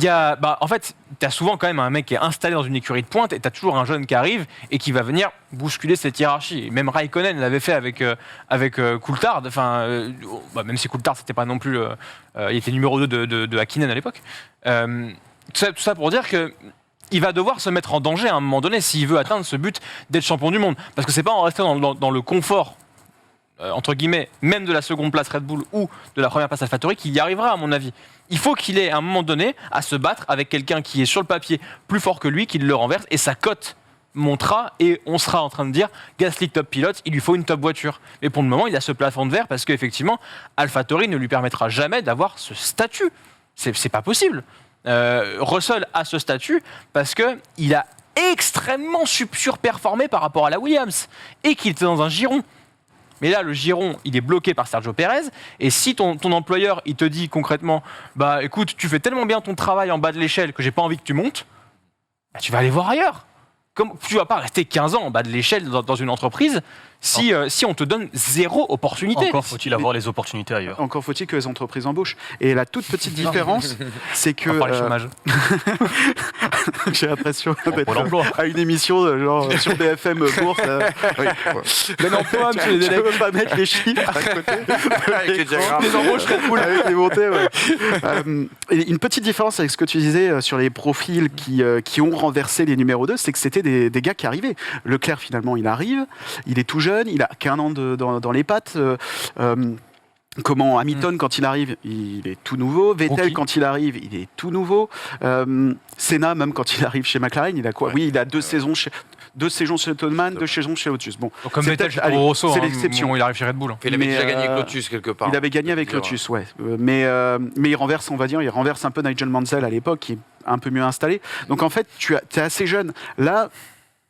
En fait, tu as souvent quand même un mec qui est installé dans une écurie de pointe et tu as toujours un jeune qui arrive et qui va venir bousculer cette hiérarchie. Même Raikkonen l'avait fait avec Coulthard. Même si Coulthard, c'était pas non plus. Il était numéro 2 de Hakkinen à l'époque. Tout ça pour dire que il va devoir se mettre en danger à un moment donné s'il veut atteindre ce but d'être champion du monde. Parce que c'est pas en restant dans le confort, entre guillemets, même de la seconde place Red Bull ou de la première place AlphaTauri qu'il y arrivera, à mon avis. Il faut qu'il ait à un moment donné à se battre avec quelqu'un qui est sur le papier plus fort que lui, qui le renverse, et sa cote montera et on sera en train de dire Gasly top pilote, il lui faut une top voiture. Mais pour le moment, il a ce plafond de verre parce qu'effectivement, AlphaTauri ne lui permettra jamais d'avoir ce statut. C'est pas possible. Russell a ce statut parce qu'il a extrêmement surperformé par rapport à la Williams et qu'il était dans un giron. Mais là, le giron, il est bloqué par Sergio Pérez. Et si ton employeur, il te dit concrètement, bah écoute, tu fais tellement bien ton travail en bas de l'échelle que j'ai pas envie que tu montes, bah, tu vas aller voir ailleurs. Tu vas pas rester 15 ans en bas de l'échelle dans une entreprise si on te donne zéro opportunité. Encore faut-il avoir les opportunités ailleurs. Encore faut-il que les entreprises embauchent. Et la toute petite différence, c'est que... On va parler chômage. J'ai l'impression Pôle d'être emploi. à une émission genre sur BFM Bourse. Oui. Plein emploi, monsieur Je les ne peux pas mettre les chiffres à côté. Avec les diagrammes. Les embauches Red Bull. Avec les montées, ouais. Et une petite différence avec ce que tu disais sur les profils qui ont renversé les numéros 2, c'est que c'était des gars qui arrivaient. Leclerc, finalement, il arrive, il est tout jeune, il a qu'un an dans les pattes. Hamilton, quand il arrive, il est tout nouveau. Vettel, Rookie. quand il arrive, il est tout nouveau. Senna, même quand il arrive chez McLaren, il a quoi ? Oui, il a 2 saisons chez Toleman, 2 saisons chez Lotus. Bon, Donc, comme c'est Vettel peut-être- chez allez, Toro Rosso, c'est hein, l'exception. bon, il arrive chez Red Bull. Il avait Mais, déjà gagné avec Lotus quelque part. Il avait gagné avec Lotus, ouais. Mais il renverse, on va dire, il renverse un peu Nigel Mansell à l'époque, qui est un peu mieux installé. Donc en fait, tu es assez jeune. Là,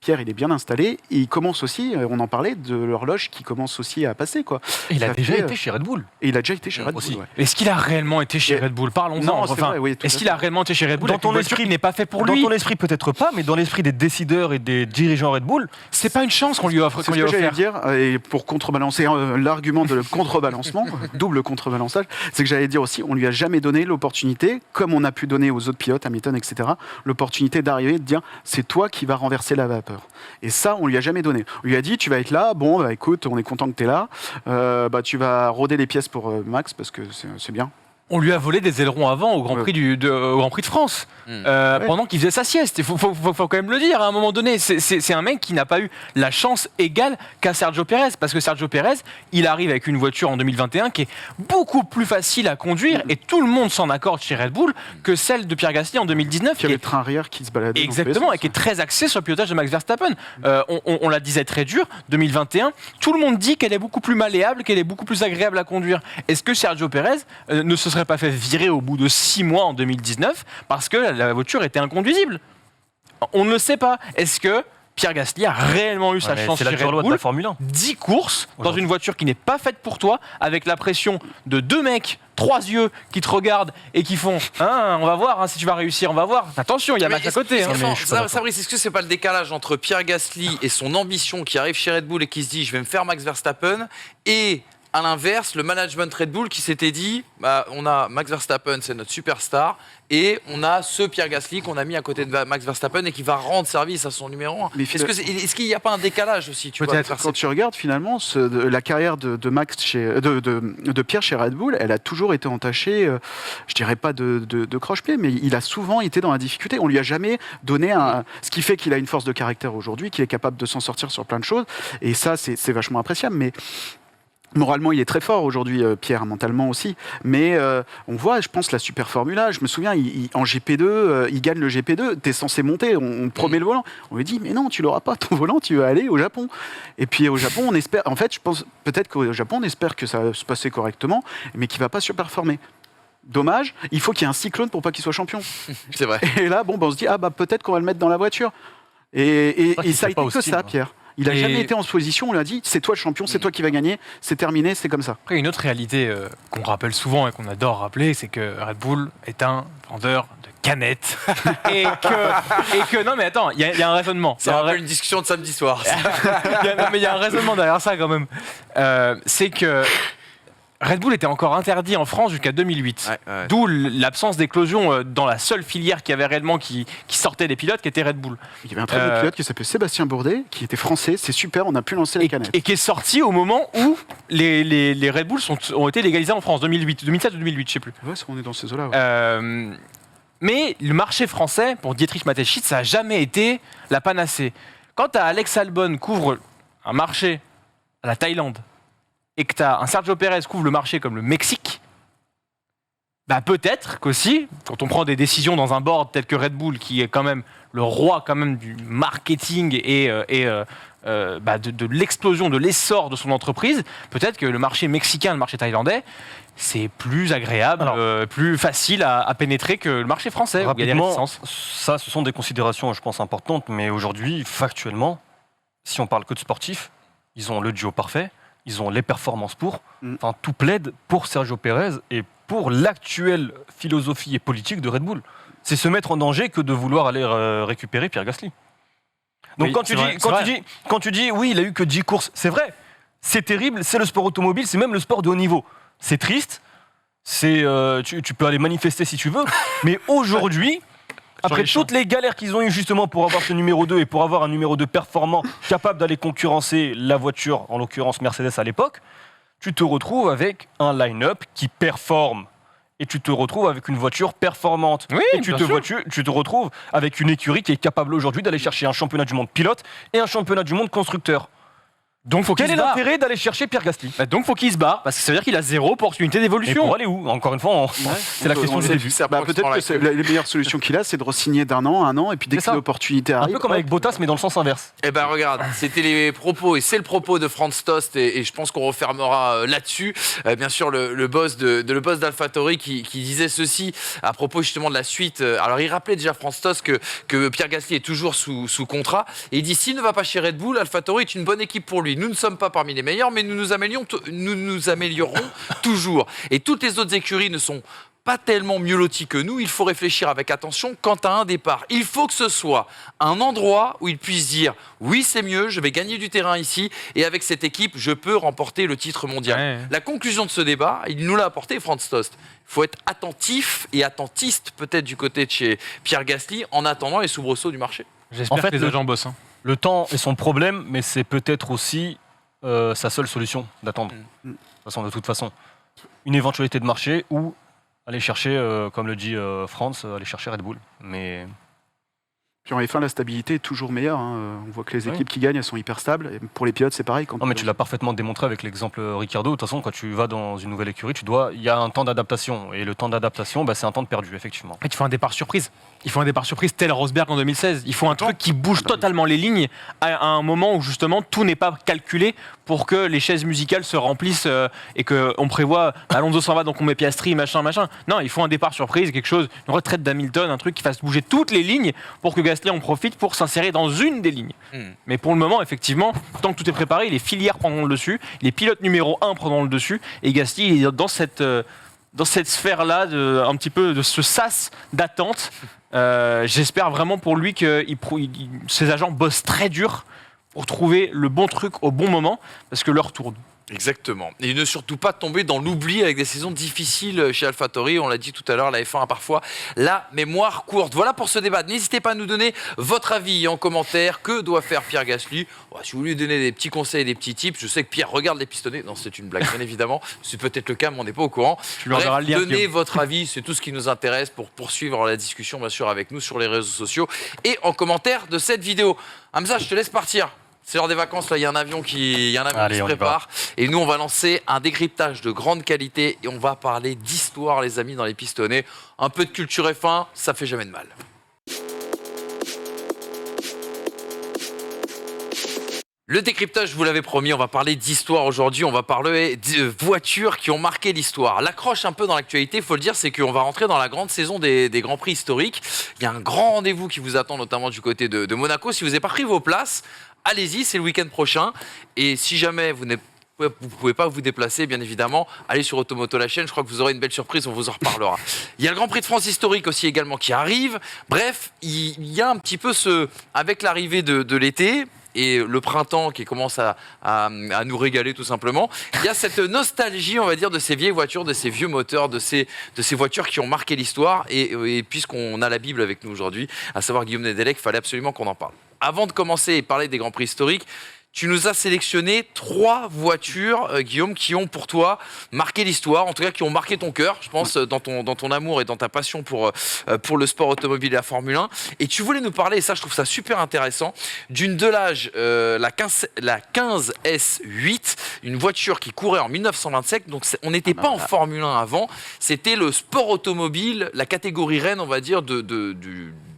Pierre, il est bien installé. Et il commence aussi, on en parlait, de l'horloge qui commence aussi à passer, quoi. Et il a Ça déjà fait, été chez Red Bull. Et il a déjà été chez Red Bull. Aussi. Ouais. Est-ce qu'il a réellement été chez Et- Red Bull ? Parlons-en. Non, c'est vrai, oui, tout à Est-ce qu'il fait. a réellement été chez Red Bull Dans avec ton une voiture esprit- qui n'est pas fait pour Dans lui ? ton esprit, peut-être pas, mais dans l'esprit des décideurs et des dirigeants Red Bull, C'est pas une chance qu'on lui offre. C'est Qu'on ce lui que a j'allais offert. dire, et pour contrebalancer l'argument de contrebalancement, double contrebalançage, c'est que j'allais dire aussi, on lui a jamais donné l'opportunité, comme on a pu donner aux autres pilotes, Hamilton, etc., l'opportunité d'arriver et de dire, c'est toi qui vas renverser la vapeur. Et ça, on lui a jamais donné. On lui a dit, tu vas être là, bon, bah, écoute, on est content que tu es là, tu vas rôder les pièces pour Max, parce que c'est bien. On lui a volé des ailerons avant au Grand Prix, au Grand Prix de France, Ouais. pendant qu'il faisait sa sieste. Il faut quand même le dire à un moment donné. C'est un mec qui n'a pas eu la chance égale qu'à Sergio Pérez. Parce que Sergio Pérez, il arrive avec une voiture en 2021 qui est beaucoup plus facile à conduire, et tout le monde s'en accorde chez Red Bull, que celle de Pierre Gasly en 2019. Qui a qui le est train arrière qui se baladait. dans tous les Exactement, sens. et qui est très axé sur le pilotage de Max Verstappen. On la disait très dur, 2021, tout le monde dit qu'elle est beaucoup plus malléable, qu'elle est beaucoup plus agréable à conduire. Est-ce que Sergio Pérez ne se serait pas fait virer au bout de 6 mois en 2019 parce que la voiture était inconduisible ? On ne le sait pas. Est-ce que Pierre Gasly a réellement eu sa chance c'est chez la dure Red loi de Bull ? la Formule 1. 10 courses dans Aujourd'hui. une voiture qui n'est pas faite pour toi, avec la pression de 2 mecs, 3 yeux qui te regardent et qui font hein, on va voir si tu vas réussir, on va voir. Attention, il y a Mais Max à côté. est-ce hein. que- mais je suis pas d'accord. Fabrice, est-ce que c'est pas le décalage entre Pierre Gasly et son ambition qui arrive chez Red Bull et qui se dit je vais me faire Max Verstappen, et à l'inverse le management Red Bull qui s'était dit bah, on a Max Verstappen, c'est notre superstar, et on a ce Pierre Gasly qu'on a mis à côté de Max Verstappen et qui va rendre service à son numéro 1. Mais Est-ce qu'il n'y a pas un décalage aussi, tu vois, Peut-être. de faire Quand tu regardes finalement la carrière de Max de Pierre chez Red Bull, elle a toujours été entachée, je dirais pas de croche-pied, mais il a souvent été dans la difficulté. On lui a jamais donné ce qui fait qu'il a une force de caractère aujourd'hui, qu'il est capable de s'en sortir sur plein de choses. Et ça, c'est vachement appréciable. Mais moralement, il est très fort aujourd'hui, Pierre, mentalement aussi. Mais on voit, je pense, la Super Formula. Je me souviens, en GP2, il gagne le GP2. Tu es censé monter, on promet le volant. On lui dit, mais non, tu l'auras pas, ton volant, tu vas aller au Japon. Et puis au Japon, on espère. En fait, je pense peut-être qu'au Japon, on espère que ça va se passer correctement, mais qu'il va pas surperformer. Dommage, il faut qu'il y ait un cyclone pour pas qu'il soit champion. C'est vrai. Et là, bon, on se dit, peut-être qu'on va le mettre dans la voiture. Et qu'il ça a fait été pas que hostile, ça, hein. Pierre. Il a Et- jamais été en position, on lui a dit, c'est toi le champion, c'est toi qui vas gagner, c'est terminé, c'est comme ça. Après, une autre réalité qu'on rappelle souvent et qu'on adore rappeler, c'est que Red Bull est un vendeur de canettes. et que non, mais attends, il y a un raisonnement. C'est un peu une discussion de samedi soir. Mais il y a un raisonnement derrière ça quand même. C'est que Red Bull était encore interdit en France jusqu'à 2008. Ouais. D'où l'absence d'éclosion dans la seule filière qui avait réellement qui sortait des pilotes, qui était Red Bull. Il y avait un très bon pilote qui s'appelait Sébastien Bourdet, qui était français, c'est super, on a pu lancer les canettes. Et qui est sorti au moment où les Red Bull ont été légalisés en France, 2007 ou 2008, je sais plus. Ouais, on est dans ces eaux-là. Ouais. Mais le marché français, pour Dietrich Mateschitz, ça n'a jamais été la panacée. Quand tu as Alex Albon couvre un marché à la Thaïlande et que tu as un Sergio Pérez couvre le marché comme le Mexique, bah peut-être qu'aussi, quand on prend des décisions dans un board tel que Red Bull, qui est quand même le roi quand même du marketing et de l'explosion, de l'essor de son entreprise, peut-être que le marché mexicain, le marché thaïlandais, c'est plus agréable, plus facile à pénétrer que le marché français, où il y a des Rapidement, réticences. ça, ce sont des considérations, je pense, importantes, mais aujourd'hui, factuellement, si on parle que de sportifs, ils ont le duo parfait, ils ont les performances pour, enfin, tout plaide pour Sergio Pérez et pour l'actuelle philosophie et politique de Red Bull. C'est se mettre en danger que de vouloir aller récupérer Pierre Gasly. Donc Oui, quand tu dis, oui, il a eu que 10 courses, c'est vrai, c'est terrible, c'est le sport automobile, c'est même le sport de haut niveau. C'est triste, tu peux aller manifester si tu veux, mais aujourd'hui, après toutes les galères qu'ils ont eues justement pour avoir ce numéro 2 et pour avoir un numéro 2 performant, capable d'aller concurrencer la voiture, en l'occurrence Mercedes à l'époque, tu te retrouves avec un line-up qui performe. Et tu te retrouves avec une voiture performante. Oui, et tu te retrouves avec une écurie qui est capable aujourd'hui d'aller chercher un championnat du monde pilote et un championnat du monde constructeur. Donc faut qu'il Quel est se barre. l'intérêt d'aller chercher Pierre Gasly? Donc faut qu'il se barre, parce que ça veut dire qu'il a zéro opportunité Et d'évolution. pour aller où? Encore une fois, c'est la question du début. Peut-être que la meilleure solution qu'il a, c'est de re-signer d'un an, un an, et puis dès C'est que ça. l'opportunité Un arrive. peu comme avec Bottas, mais dans le sens inverse. Eh ben regarde, c'était les propos, et c'est le propos de Franz Tost, et je pense qu'on refermera là-dessus. Bien sûr, le boss d'AlphaTauri qui disait ceci à propos justement de la suite. Alors il rappelait déjà Franz Tost que Pierre Gasly est toujours sous contrat, et il dit s'il ne va pas chez Red Bull, AlphaTauri est une bonne équipe pour lui. Nous ne sommes pas parmi les meilleurs, mais nous nous améliorerons toujours. Et toutes les autres écuries ne sont pas tellement mieux lotis que nous, il faut réfléchir avec attention quant à un départ. Il faut que ce soit un endroit où il puisse dire oui, c'est mieux, je vais gagner du terrain ici et avec cette équipe, je peux remporter le titre mondial. Ouais. La conclusion de ce débat, il nous l'a apporté Franz Tost. Il faut être attentif et attentiste peut-être du côté de chez Pierre Gasly en attendant les soubresauts du marché. J'espère En fait, que les agents bossent. Le temps est son problème, mais c'est peut-être aussi sa seule solution d'attendre. De toute façon, une éventualité de marché ou aller chercher, comme le dit Franz, aller chercher Red Bull. Mais Puis en F1, la stabilité est toujours meilleure. On voit que les Oui. équipes qui gagnent, elles sont hyper stables. Et pour les pilotes, c'est pareil. non, mais tu l'as parfaitement démontré avec l'exemple Ricardo. De toute façon, quand tu vas dans une nouvelle écurie, il y a un temps d'adaptation. Et le temps d'adaptation, c'est un temps de perdu, effectivement. Il faut un départ surprise. Il faut un départ surprise tel Rosberg en 2016. Il faut un truc qui bouge totalement les lignes à un moment où justement tout n'est pas calculé pour que les chaises musicales se remplissent et qu'on prévoit Alonso s'en va donc on met Piastri, machin. Non, il faut un départ surprise, quelque chose, une retraite d'Hamilton, un truc qui fasse bouger toutes les lignes pour que Gasly en profite pour s'insérer dans une des lignes. Mais pour le moment, effectivement, tant que tout est préparé, les filières prendront le dessus, les pilotes numéro 1 prendront le dessus et Gasly il est dans cette sphère-là, un petit peu de ce sas d'attente. J'espère vraiment pour lui que ses agents bossent très dur pour trouver le bon truc au bon moment, parce que l'heure tourne. Exactement. Et ne surtout pas tomber dans l'oubli avec des saisons difficiles chez AlphaTauri. On l'a dit tout à l'heure, la F1 a parfois la mémoire courte. Voilà pour ce débat. N'hésitez pas à nous donner votre avis en commentaire. Que doit faire Pierre Gasly? Si vous lui donnez des petits conseils, des petits tips, je sais que Pierre regarde les pistonnets. Non, c'est une blague, bien évidemment. C'est peut-être le cas, mais on n'est pas au courant. Tu lui enverras le lien, Donnez Guillaume. votre avis, c'est tout ce qui nous intéresse pour poursuivre la discussion, bien sûr, avec nous sur les réseaux sociaux et en commentaire de cette vidéo. Hamza, je te laisse partir. C'est l'heure des vacances, là, il y a un avion qui Allez, se on y va. prépare. Et nous, on va lancer un décryptage de grande qualité et on va parler d'histoire, les amis, dans les pistonnets. Un peu de culture F1, ça fait jamais de mal. Le décryptage, je vous l'avais promis, on va parler d'histoire aujourd'hui, on va parler de voitures qui ont marqué l'histoire. L'accroche un peu dans l'actualité, il faut le dire, c'est qu'on va rentrer dans la grande saison des Grands Prix historiques. Il y a un grand rendez-vous qui vous attend, notamment du côté de Monaco. Si vous n'avez pas pris vos places, allez-y, c'est le week-end prochain. Et si jamais vous ne pouvez pas vous déplacer, bien évidemment, allez sur Automoto la chaîne, je crois que vous aurez une belle surprise, on vous en reparlera. Il y a le Grand Prix de France historique aussi également qui arrive. Bref, il y a un petit peu avec l'arrivée de l'été, et le printemps qui commence à nous régaler tout simplement. Il y a cette nostalgie, on va dire, de ces vieilles voitures, de ces vieux moteurs, de ces voitures qui ont marqué l'histoire. Et puisqu'on a la Bible avec nous aujourd'hui, à savoir Guillaume Nedelec, il fallait absolument qu'on en parle. Avant de commencer et parler des Grands Prix historiques, tu nous as sélectionné 3 voitures, Guillaume, qui ont pour toi marqué l'histoire, en tout cas qui ont marqué ton cœur, je pense, dans ton amour et dans ta passion pour le sport automobile et la Formule 1. Et tu voulais nous parler, et ça je trouve ça super intéressant, d'une Delage, la 15 S8, une voiture qui courait en 1927, donc on n'était pas en Formule 1 avant, c'était le sport automobile, la catégorie reine, on va dire, de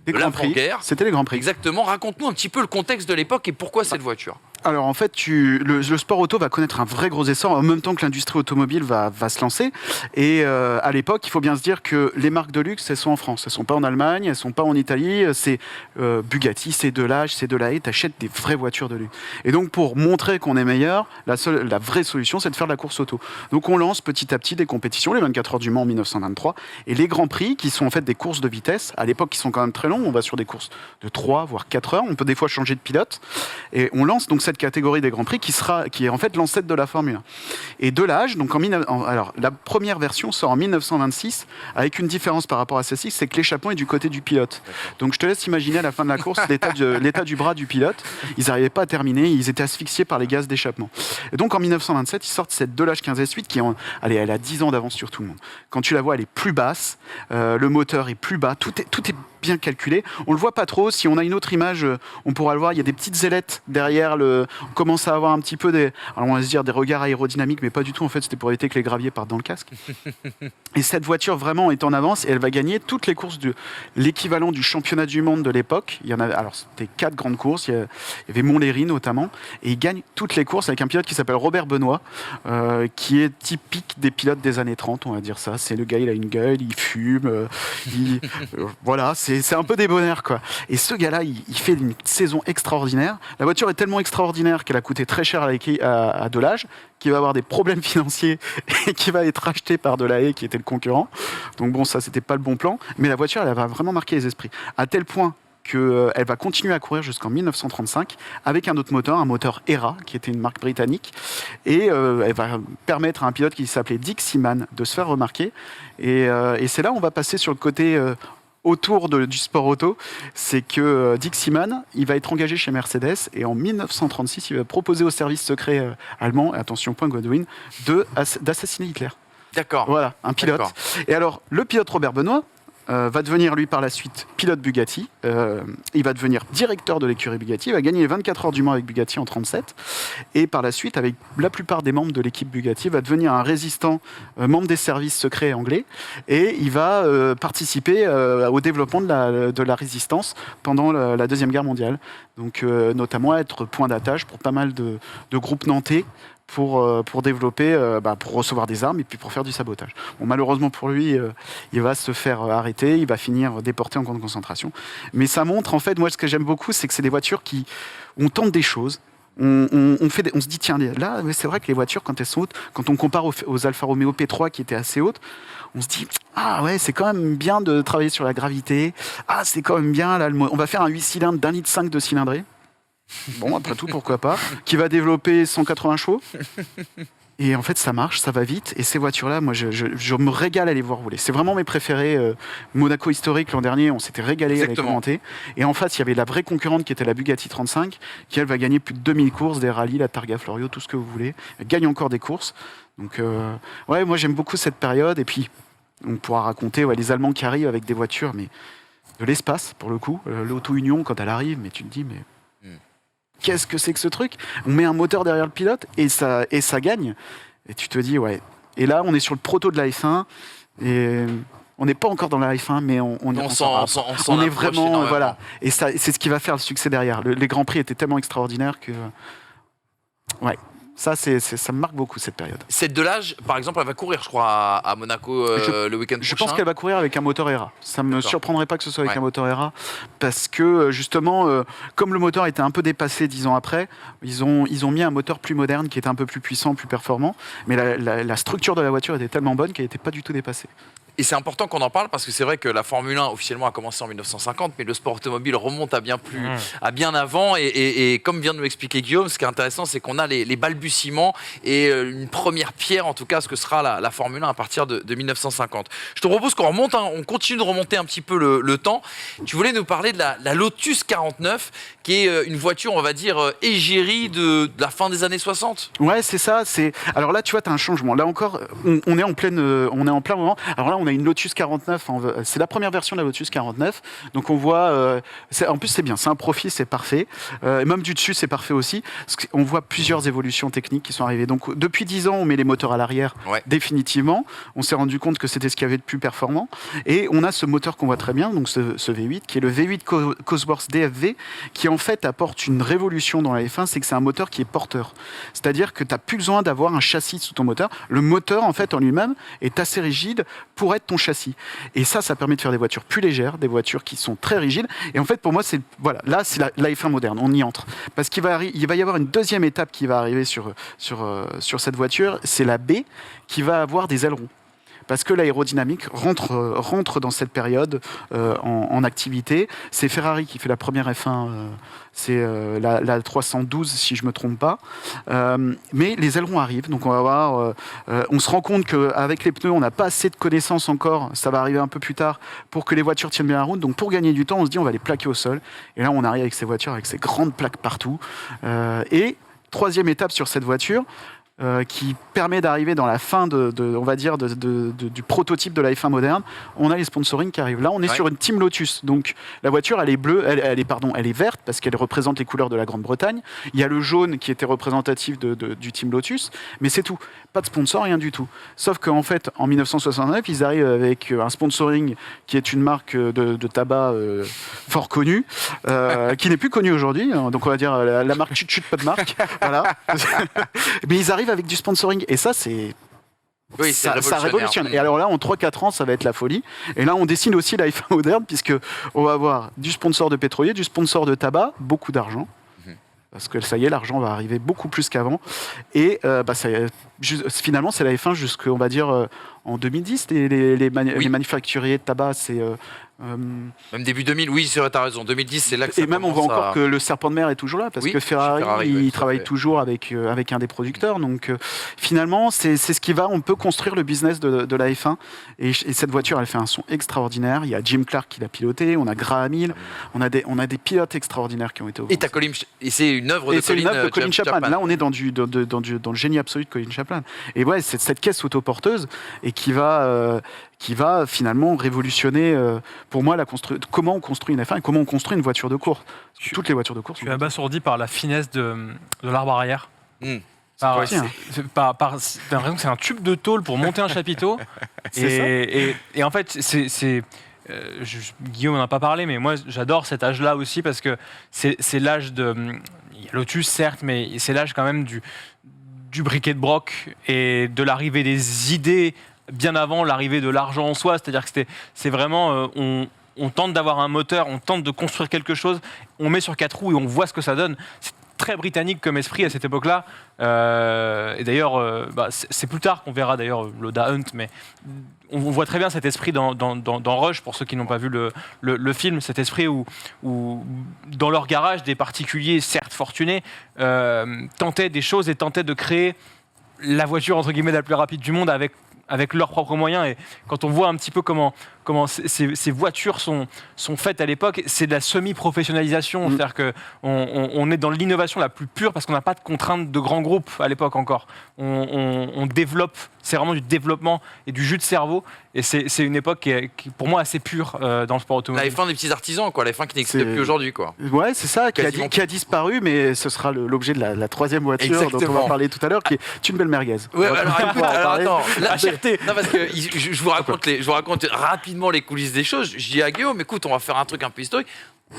l'avant-guerre. C'était les Grands Prix. Exactement. Raconte-nous un petit peu le contexte de l'époque et pourquoi cette voiture. Alors en fait, le sport auto va connaître un vrai gros essor en même temps que l'industrie automobile va se lancer. Et à l'époque, il faut bien se dire que les marques de luxe, elles sont en France. Elles sont pas en Allemagne, elles sont pas en Italie. C'est Bugatti, c'est Delage, c'est Delahaye. T'achètes des vraies voitures de luxe. Et donc pour montrer qu'on est meilleur, la vraie solution, c'est de faire de la course auto. Donc on lance petit à petit des compétitions, les 24 heures du Mans en 1923, et les Grands Prix, qui sont en fait des courses de vitesse. À l'époque, qui sont quand même très longs. On va sur des courses de 3 voire 4 heures. On peut des fois changer de pilote. Et on lance donc cette catégorie des Grands Prix qui est en fait l'ancêtre de la Formule 1. Et Delage, donc alors la première version sort en 1926 avec une différence par rapport à celle-ci, c'est que l'échappement est du côté du pilote. Donc je te laisse imaginer à la fin de la course l'état du bras du pilote. Ils n'arrivaient pas à terminer, ils étaient asphyxiés par les gaz d'échappement. Et donc en 1927, ils sortent cette Delage 15 S8 qui elle a 10 ans d'avance sur tout le monde. Quand tu la vois, elle est plus basse, le moteur est plus bas, tout est bien calculé. On le voit pas trop. Si on a une autre image, on pourra le voir. Il y a des petites ailettes derrière. On commence à avoir un petit peu alors on va se dire des regards aérodynamiques, mais pas du tout. En fait, c'était pour éviter que les graviers partent dans le casque. Et cette voiture vraiment est en avance et elle va gagner toutes les courses l'équivalent du championnat du monde de l'époque. Il y en avait, alors c'était 4 grandes courses. Il y avait Montlhéry notamment, et il gagne toutes les courses avec un pilote qui s'appelle Robert Benoît, qui est typique des pilotes des années 30, on va dire ça. C'est le gars, il a une gueule, il fume, voilà, c'est un peu débonnaire, quoi. Et ce gars-là, il fait une saison extraordinaire. La voiture est tellement extraordinaire qu'elle a coûté très cher à Delage, qui va avoir des problèmes financiers et qui va être acheté par Delahaye, qui était le concurrent. Donc bon, ça, c'était pas le bon plan. Mais la voiture, elle va vraiment marquer les esprits. À tel point qu'elle va continuer à courir jusqu'en 1935 avec un autre moteur, un moteur ERA, qui était une marque britannique. Et elle va permettre à un pilote qui s'appelait Dick Seaman de se faire remarquer. Et c'est là où on va passer sur le côté autour du sport auto. C'est que Dick Seaman, il va être engagé chez Mercedes et en 1936, il va proposer au service secret allemand, attention, point Godwin, d'assassiner Hitler. D'accord. Voilà, un pilote. D'accord. Et alors, le pilote Robert Benoît va devenir, lui, par la suite, pilote Bugatti. Il va devenir directeur de l'écurie Bugatti. Il va gagner les 24 heures du Mans avec Bugatti en 37. Et par la suite, avec la plupart des membres de l'équipe Bugatti, il va devenir un résistant, membre des services secrets anglais. Et il va participer au développement de la résistance pendant la Deuxième Guerre mondiale. Donc, notamment être point d'attache pour pas mal de groupes nantais, pour développer, pour recevoir des armes et puis pour faire du sabotage. Bon, malheureusement pour lui, il va se faire arrêter, il va finir déporté en camp de concentration. Mais ça montre, en fait, moi ce que j'aime beaucoup, c'est que c'est des voitures on tente des choses. On se dit, tiens, là, c'est vrai que les voitures, quand elles sont hautes, quand on compare aux Alfa Romeo P3 qui étaient assez hautes, on se dit, ah ouais, c'est quand même bien de travailler sur la gravité. Ah, c'est quand même bien, là, on va faire un 8 cylindres d'1,5 litre de cylindrée. Bon, après tout, pourquoi pas. Qui va développer 180 chevaux. Et en fait, ça marche, ça va vite. Et ces voitures-là, moi, je me régale à les voir rouler. C'est vraiment mes préférés. Monaco historique, l'an dernier, on s'était régalé à les commenter. Et en face, il y avait la vraie concurrente qui était la Bugatti 35, qui, elle, va gagner plus de 2000 courses, des rallyes, la Targa Florio, tout ce que vous voulez. Elle gagne encore des courses. Donc, ouais, moi, j'aime beaucoup cette période. Et puis, on pourra raconter les Allemands qui arrivent avec des voitures, mais de l'espace, pour le coup. L'Auto-Union, quand elle arrive, mais tu te dis, mais qu'est-ce que c'est que ce truc? On met un moteur derrière le pilote et ça gagne. Et tu te dis, ouais. Et là, on est sur le proto de la F1 et on n'est pas encore dans la F1, mais on est vraiment, voilà. Et ça, c'est ce qui va faire le succès derrière. Les Grands Prix étaient tellement extraordinaires que, ouais. Ça me marque beaucoup, cette période. Cette Delage, par exemple, elle va courir, je crois, à Monaco le week-end prochain. Je pense qu'elle va courir avec un moteur ERA. Ça ne me surprendrait pas que ce soit avec un moteur ERA, parce que, justement, comme le moteur était un peu dépassé 10 ans après, ils ont mis un moteur plus moderne, qui était un peu plus puissant, plus performant, mais la structure de la voiture était tellement bonne qu'elle n'était pas du tout dépassée. Et c'est important qu'on en parle parce que c'est vrai que la Formule 1 officiellement a commencé en 1950, mais le sport automobile remonte à bien avant. Et comme vient de nous expliquer Guillaume, ce qui est intéressant, c'est qu'on a les balbutiements et une première pierre, en tout cas, ce que sera la Formule 1 à partir de 1950. Je te propose qu'on remonte, on continue de remonter un petit peu le temps. Tu voulais nous parler de la Lotus 49, qui est une voiture, on va dire, égérie de la fin des années 60. Ouais, c'est ça. Alors là, tu vois, tu as un changement. Là encore, on est en plein moment. Alors là, on a une Lotus 49. C'est la première version de la Lotus 49. Donc on voit. En plus, c'est bien. C'est un profil, c'est parfait. Et même du dessus, c'est parfait aussi. On voit plusieurs évolutions techniques qui sont arrivées. Donc depuis 10 ans, on met les moteurs à l'arrière, définitivement. On s'est rendu compte que c'était ce qu'il y avait de plus performant. Et on a ce moteur qu'on voit très bien, donc ce V8, qui est le V8 Cosworth DFV, qui en fait apporte une révolution dans la F1. C'est que c'est un moteur qui est porteur. C'est-à-dire que tu n'as plus besoin d'avoir un châssis sous ton moteur. Le moteur, en fait, en lui-même, est assez rigide pour être ton châssis. Et ça permet de faire des voitures plus légères, des voitures qui sont très rigides. Et en fait, pour moi, c'est la F1 moderne. On y entre. Parce qu'il va y avoir une deuxième étape qui va arriver sur cette voiture. C'est la B qui va avoir des ailerons. Parce que l'aérodynamique rentre dans cette période en activité. C'est Ferrari qui fait la première F1, c'est la 312 si je ne me trompe pas. Mais les ailerons arrivent, donc on va voir. On se rend compte qu'avec les pneus, on n'a pas assez de connaissances encore. Ça va arriver un peu plus tard pour que les voitures tiennent bien la route. Donc pour gagner du temps, on se dit on va les plaquer au sol. Et là, on arrive avec ces voitures, avec ces grandes plaques partout. Et troisième étape sur cette voiture. Qui permet d'arriver dans la fin on va dire du prototype de la F1 moderne. On a les sponsoring qui arrivent. Là, on est sur une Team Lotus. Donc, la voiture, elle est bleue, elle est verte parce qu'elle représente les couleurs de la Grande-Bretagne. Il y a le jaune qui était représentatif du Team Lotus, mais c'est tout. Pas de sponsor, rien du tout. Sauf qu'en fait, en 1969, ils arrivent avec un sponsoring qui est une marque de tabac fort connue, qui n'est plus connue aujourd'hui. Donc, on va dire la marque Chut Chut, pas de marque. Voilà. Mais ils arrivent avec du sponsoring. Et ça, ça révolutionne. Et alors là, en 3-4 ans, ça va être la folie. Et là, on dessine aussi la F1 moderne, puisqu'on va avoir du sponsor de pétrolier, du sponsor de tabac, beaucoup d'argent. Parce que ça y est, l'argent va arriver beaucoup plus qu'avant. Et finalement, c'est la F1 jusqu'on va dire en 2010. Les manufacturiers de tabac, c'est... même début 2000, oui, tu as raison. 2010, c'est là que ça et même on voit encore que le serpent de mer est toujours là, parce que Ferrari il travaille toujours avec un des producteurs. Donc finalement, c'est ce qui va. On peut construire le business de la F1. Et cette voiture, elle fait un son extraordinaire. Il y a Jim Clark qui l'a piloté, on a Graham Hill, on a des pilotes extraordinaires qui ont été au Et c'est une œuvre de Colin Chapman. Là, on est dans le génie absolu de Colin Chapman. Et ouais, c'est cette caisse autoporteuse et qui va finalement révolutionner, pour moi, comment on construit une F1 et comment on construit une voiture de course. Toutes les voitures de course. Je suis abasourdi par la finesse de l'arbre arrière. T'as l'impression que c'est un tube de tôle pour monter un chapiteau. et en fait, Guillaume n'en a pas parlé, mais moi, j'adore cet âge-là aussi parce que c'est l'âge de... Il y a Lotus, certes, mais c'est l'âge quand même du briquet de broc et de l'arrivée des idées bien avant l'arrivée de l'argent en soi. C'est-à-dire que c'est vraiment... on tente d'avoir un moteur, on tente de construire quelque chose, on met sur 4 roues et on voit ce que ça donne. C'est très britannique comme esprit à cette époque-là. Et d'ailleurs, c'est plus tard qu'on verra d'ailleurs l'Oda Hunt, mais on voit très bien cet esprit dans Rush, pour ceux qui n'ont pas vu le film, cet esprit où dans leur garage, des particuliers, certes fortunés, tentaient des choses et tentaient de créer la voiture entre guillemets la plus rapide du monde avec leurs propres moyens. Et quand on voit un petit peu comment ces voitures sont faites à l'époque, c'est de la semi-professionnalisation. C'est-à-dire qu'on est dans l'innovation la plus pure parce qu'on n'a pas de contraintes de grands groupes à l'époque encore. On développe, c'est vraiment du développement et du jus de cerveau. Et c'est une époque qui est pour moi assez pure dans le sport automobile. La F1 des petits artisans, quoi. La F1 qui n'existe plus aujourd'hui, quoi. Ouais, c'est ça, qui a disparu, mais ce sera l'objet de la troisième voiture dont on va parler tout à l'heure, qui est une belle merguez. Ouais, alors attends, la cherté. Non, parce que je vous raconte rapidement les coulisses des choses. Je dis à Guillaume, écoute, on va faire un truc un peu historique.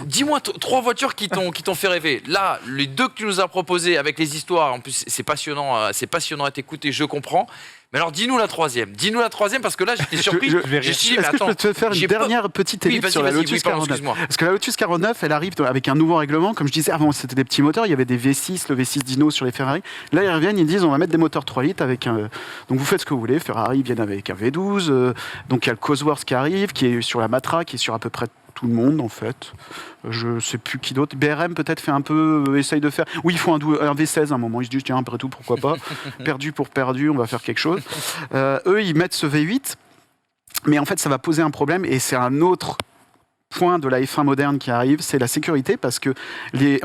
Dis-moi 3 voitures qui t'ont fait rêver. Là, les 2 que tu nous as proposées avec les histoires, en plus c'est passionnant à t'écouter, je comprends. Mais alors dis-nous la troisième. Dis-nous la troisième parce que là j'étais surpris. Je J'ai dit, mais Est-ce que je attends, peux te faire une dernière petite ellipse sur la Lotus 49 excuse-moi. Parce que la Lotus 49, elle arrive avec un nouveau règlement. Comme je disais avant, c'était des petits moteurs. Il y avait des V6, le V6 Dino sur les Ferrari. Là, ils reviennent, ils disent on va mettre des moteurs 3 litres avec un. Donc vous faites ce que vous voulez. Ferrari viennent avec un V12. Donc il y a le Cosworth qui arrive, qui est sur la Matra, qui est sur à peu près tout le monde en fait. Je sais plus qui d'autre. BRM peut-être fait un peu, essaye de faire. Oui, ils font un V16 à un moment. Ils se disent tiens après tout pourquoi pas. Perdu pour perdu, on va faire quelque chose. Eux ils mettent ce V8, mais en fait ça va poser un problème et c'est un autre point de la F1 moderne qui arrive, c'est la sécurité parce que les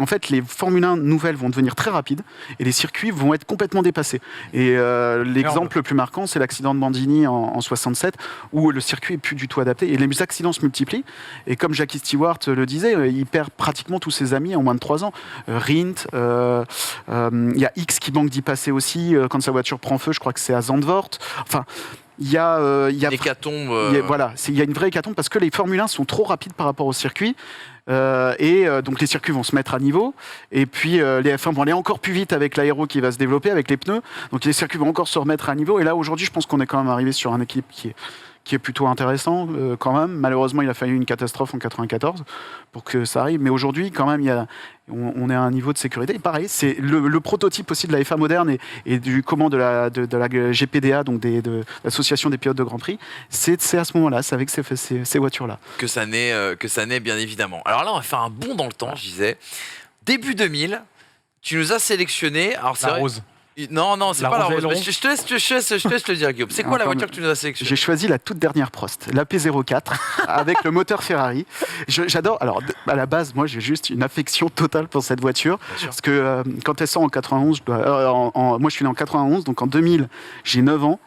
Formule 1 nouvelles vont devenir très rapides et les circuits vont être complètement dépassés. Et l'exemple le plus marquant, c'est l'accident de Bandini en 67 où le circuit est plus du tout adapté et les accidents se multiplient. Et comme Jackie Stewart le disait, il perd pratiquement tous ses amis en moins de 3 ans. Rint, il y a X qui manque d'y passer aussi quand sa voiture prend feu, je crois que c'est à Zandvoort. Enfin, il y a hécatombe. Voilà, il y a une vraie hécatombe parce que les Formule 1 sont trop rapides par rapport au circuit. Donc les circuits vont se mettre à niveau et puis les F1 vont aller encore plus vite avec l'aéro qui va se développer avec les pneus, donc les circuits vont encore se remettre à niveau et là aujourd'hui je pense qu'on est quand même arrivé sur un équilibre qui est plutôt intéressant quand même. Malheureusement il a fallu une catastrophe en 94 pour que ça arrive, mais aujourd'hui quand même on est à un niveau de sécurité. Et pareil, c'est le prototype aussi de la F1 moderne et du de la GPDA, donc de l'association des pilotes de Grand Prix. C'est à ce moment-là, c'est avec ces voitures-là que ça naît bien évidemment. Alors là, on va faire un bond dans le temps, je disais. Début 2000, tu nous as sélectionné. Alors c'est La vrai, rose. Non, c'est La pas la rose rose. aileron. Mais je te laisse le dire, Guillaume. C'est quoi la voiture que tu nous as sélectionnée? J'ai choisi la toute dernière Prost, la P04, avec le moteur Ferrari. J'adore. Alors, à la base, moi, j'ai juste une affection totale pour cette voiture. Parce que quand elle sort en 91, moi, je suis né en 91, donc en 2000, j'ai 9 ans.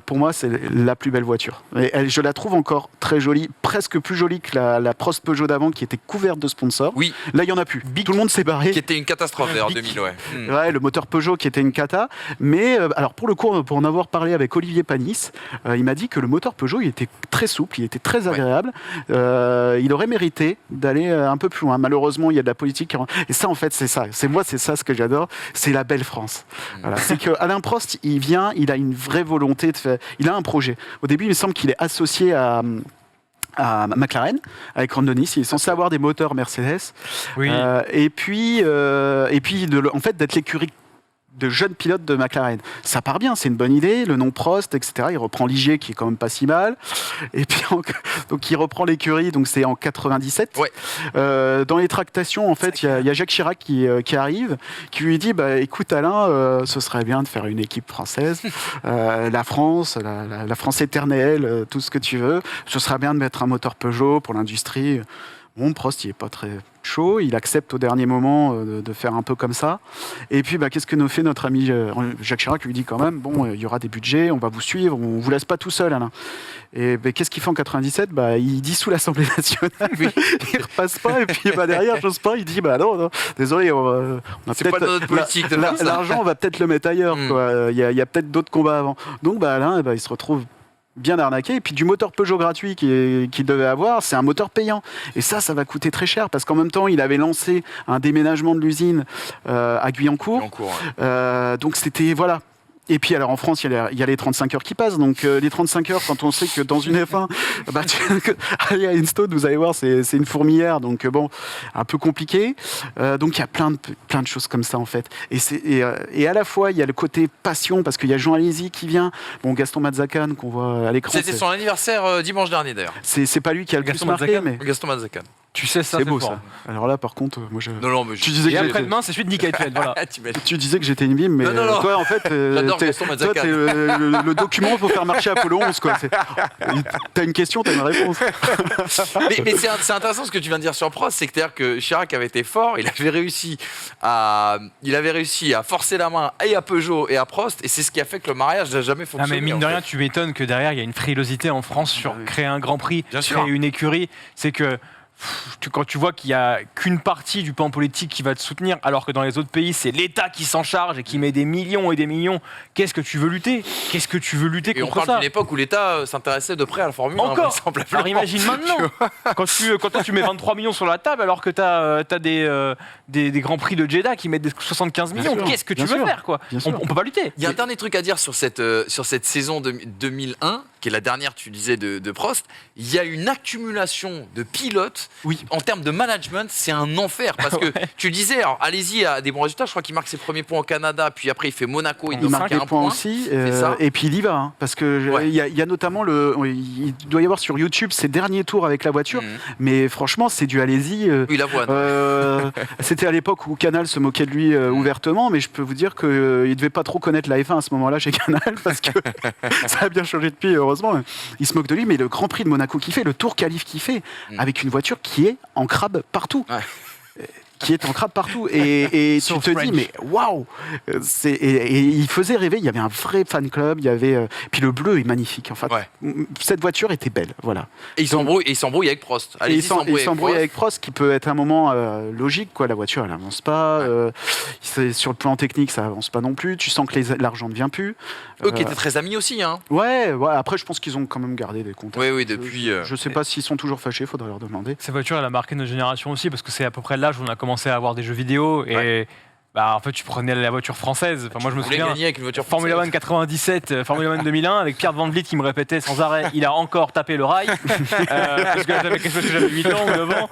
Pour moi, c'est la plus belle voiture. Et je la trouve encore très jolie, presque plus jolie que la Prost Peugeot d'avant, qui était couverte de sponsors. Oui. Là, il n'y en a plus. Tout le monde s'est barré. Qui était une catastrophe d'ailleurs, 2000, ouais. Ouais, le moteur Peugeot qui était une cata. Mais alors pour le coup, pour en avoir parlé avec Olivier Panis, il m'a dit que le moteur Peugeot, il était très souple, il était très agréable. Il aurait mérité d'aller un peu plus loin. Malheureusement, il y a de la politique. Et ça, en fait, c'est ça. C'est ça ce que j'adore. C'est la belle France. Voilà. C'est que Alain Prost, il a une vraie volonté de faire. Il a un projet. Au début, il me semble qu'il est associé à McLaren avec Ron Dennis, il est censé avoir des moteurs Mercedes. Oui. Et puis en fait d'être l'écurie de jeunes pilotes de McLaren. Ça part bien, c'est une bonne idée, le nom Prost, etc. Il reprend Ligier qui est quand même pas si mal. Et puis donc il reprend l'écurie, donc c'est en 97. Ouais. Dans les tractations, en fait, il y a Jacques Chirac qui arrive, qui lui dit écoute Alain, ce serait bien de faire une équipe française, la France, la France éternelle, tout ce que tu veux. Ce serait bien de mettre un moteur Peugeot pour l'industrie. Bon, Prost, il n'est pas très chaud. Il accepte au dernier moment de faire un peu comme ça. Et puis, qu'est-ce que nous fait notre ami Jacques Chirac? Lui dit quand même, bon, il y aura des budgets, on va vous suivre, on ne vous laisse pas tout seul, Alain. Et qu'est-ce qu'il fait en 97? Il dissout l'Assemblée nationale. Il ne repasse pas. Et puis, derrière, j'ose pas. Il dit, non, désolé, on a C'est pas notre politique de faire ça. L'argent, on va peut-être le mettre ailleurs. Quoi. Il y a peut-être d'autres combats avant. Donc, Alain, il se retrouve bien arnaqué. Et puis du moteur Peugeot gratuit qu'il devait avoir, c'est un moteur payant. Et ça va coûter très cher parce qu'en même temps, il avait lancé un déménagement de l'usine à Guyancourt. Donc c'était, voilà. Et puis alors en France, il y a les 35 heures qui passent. Donc les 35 heures, quand on sait que dans une F1, allez à Enstone, vous allez voir, c'est une fourmilière. Donc bon, un peu compliqué. Donc il y a plein de choses comme ça en fait. Et à la fois, il y a le côté passion parce qu'il y a Jean Alési qui vient. Bon, Gaston Mazzacane qu'on voit à l'écran. C'était son anniversaire dimanche dernier d'ailleurs. C'est pas lui qui a le plus marqué, mais Gaston Mazzacane. Tu sais ça, c'est beau ça. Alors là, par contre, moi je. Non, mais tu disais et après-demain, c'est celui de Nick Heidfeld, voilà. Tu disais que j'étais une bime, mais non. toi, en fait, t'es le document pour faire marcher Apollo 11, quoi. T'as une question, t'as une réponse. mais c'est intéressant ce que tu viens de dire sur Prost, c'est-à-dire que Chirac avait été fort, il avait réussi à forcer la main et à Peugeot et à Prost, et c'est ce qui a fait que le mariage n'a jamais fonctionné. Mais mine de rien, tu m'étonnes que derrière, il y a une frilosité en France sur créer un Grand Prix, Bien créer sûr. une écurie. C'est que quand tu vois qu'il n'y a qu'une partie du pan politique qui va te soutenir, alors que dans les autres pays, c'est l'État qui s'en charge et qui met des millions et des millions, qu'est-ce que tu veux lutter Et on contre parle ça? d'une époque où l'État s'intéressait de près à la Formule 1. Encore. vraisemblablement. Alors imagine maintenant, quand tu mets 23 millions sur la table alors que tu as des grands prix de Jeddah qui mettent des 75 millions, sûr, qu'est-ce que tu bien veux sûr, faire quoi? bien On sûr. peut pas lutter. Il y a un dernier truc à dire sur cette saison 2001, qui est la dernière, tu disais, de Prost. Il y a une accumulation de pilotes. Oui. En termes de management, c'est un enfer. Parce que tu disais, alors, allez-y à des bons résultats. Je crois qu'il marque ses premiers points au Canada, puis après il fait Monaco, il Il doit marque marquer des un points point. aussi, c'est ça. et puis il y va, hein, parce que Ouais. il y a notamment il doit y avoir sur YouTube ses derniers tours avec la voiture, Mhm. mais franchement c'est du allez-y. Oui, l'avoine. C'était à l'époque où Canal se moquait de lui ouvertement, mais je peux vous dire qu'il devait pas trop connaître la F1 à ce moment-là chez Canal, parce que ça a bien changé depuis, heureusement. Il se moque de lui, mais le Grand Prix de Monaco qu'il fait, le Tour Qualif qu'il fait, avec une voiture qui est en crabe partout. Ouais. Qui est en crabe partout. Et tu Sauf te French. dis, mais waouh! Et il faisait rêver, il y avait un vrai fan club, il y avait. Puis le bleu est magnifique. Enfin, Ouais. cette voiture était belle, voilà. Et il s'embrouille avec Prost. Et Allez-y, il s'embrouille Prost. avec Prost, qui peut être un moment logique, quoi. La voiture, elle avance pas. Sur le plan technique, ça avance pas non plus. Tu sens que l'argent ne vient plus. Eux qui étaient très amis aussi. Hein. Ouais. Après, je pense qu'ils ont quand même gardé des contacts. Oui, depuis. Je sais pas s'ils sont toujours fâchés, faudrait leur demander. Cette voiture, elle a marqué notre génération aussi parce que c'est à peu près l'âge où on a commencé à avoir des jeux vidéo et en fait tu prenais la voiture française. Enfin, moi je me Vous voulez souviens. gagner avec une voiture Formula française. One 97, Formula One 2001, avec Pierre Van Vliet qui me répétait sans arrêt, il a encore tapé le rail, parce que j'avais 8 ans ou 9 ans,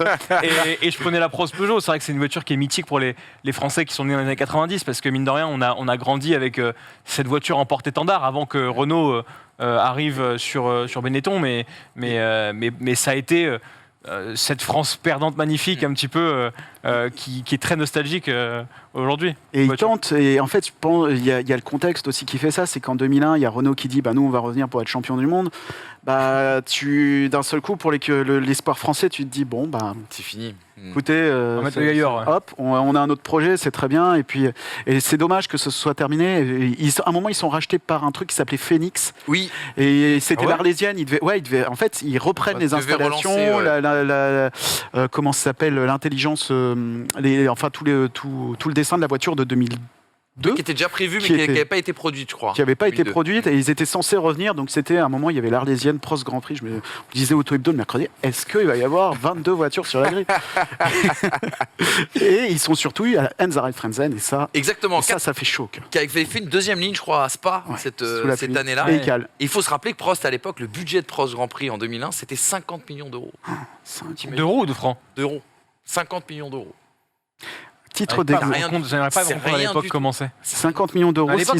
et je prenais la Prost Peugeot. C'est vrai que c'est une voiture qui est mythique pour les Français qui sont nés dans les années 90, parce que mine de rien, on a grandi avec cette voiture en porte-étendard avant que Renault arrive sur Benetton, mais ça a été... cette France perdante magnifique un petit peu qui est très nostalgique aujourd'hui. Et il Voiture. tente, et en fait, je pense, il y a le contexte aussi qui fait ça, c'est qu'en 2001, il y a Renault qui dit, nous, on va revenir pour être champion du monde. D'un seul coup, pour l'espoir français, tu te dis, C'est fini. écoutez, On va mettre le ailleurs, ouais. hop, on a un autre projet, c'est très bien, et c'est dommage que ce soit terminé. À un moment, ils sont rachetés par un truc qui s'appelait Phoenix, Oui, et c'était Ah ouais l'Arlésienne. En fait, ils reprennent les Ils devaient installations, relancer, comment ça s'appelle, l'intelligence, tout le dessin de la voiture de 2002. qui était déjà prévu, mais Qui qui était- n'avait pas été produite, je crois. Qui n'avait pas été 2002. produite, et ils étaient censés revenir. Donc c'était à un moment, il y avait l'Arlésienne Prost Grand Prix. On disait Auto Hebdo le mercredi, est-ce qu'il va y avoir 22 voitures sur la grille? Et ils sont surtout eu à Enza Frenzen, et Exactement. ça fait chaud. Qui avait fait une deuxième ligne, je crois, à Spa Ouais, cette sous la pluie. année-là. Et il cale. Et il faut se rappeler que Prost, à l'époque, le budget de Prost Grand Prix en 2001, c'était 50 millions d'euros. D'euros ou de francs? 50 millions d'euros. Titre J'arrive pas à des me rien rendre compte- j'arrive pas à me c'est rendre compte à rien l'époque du comment c'est. 50 millions d'euros, À l'époque,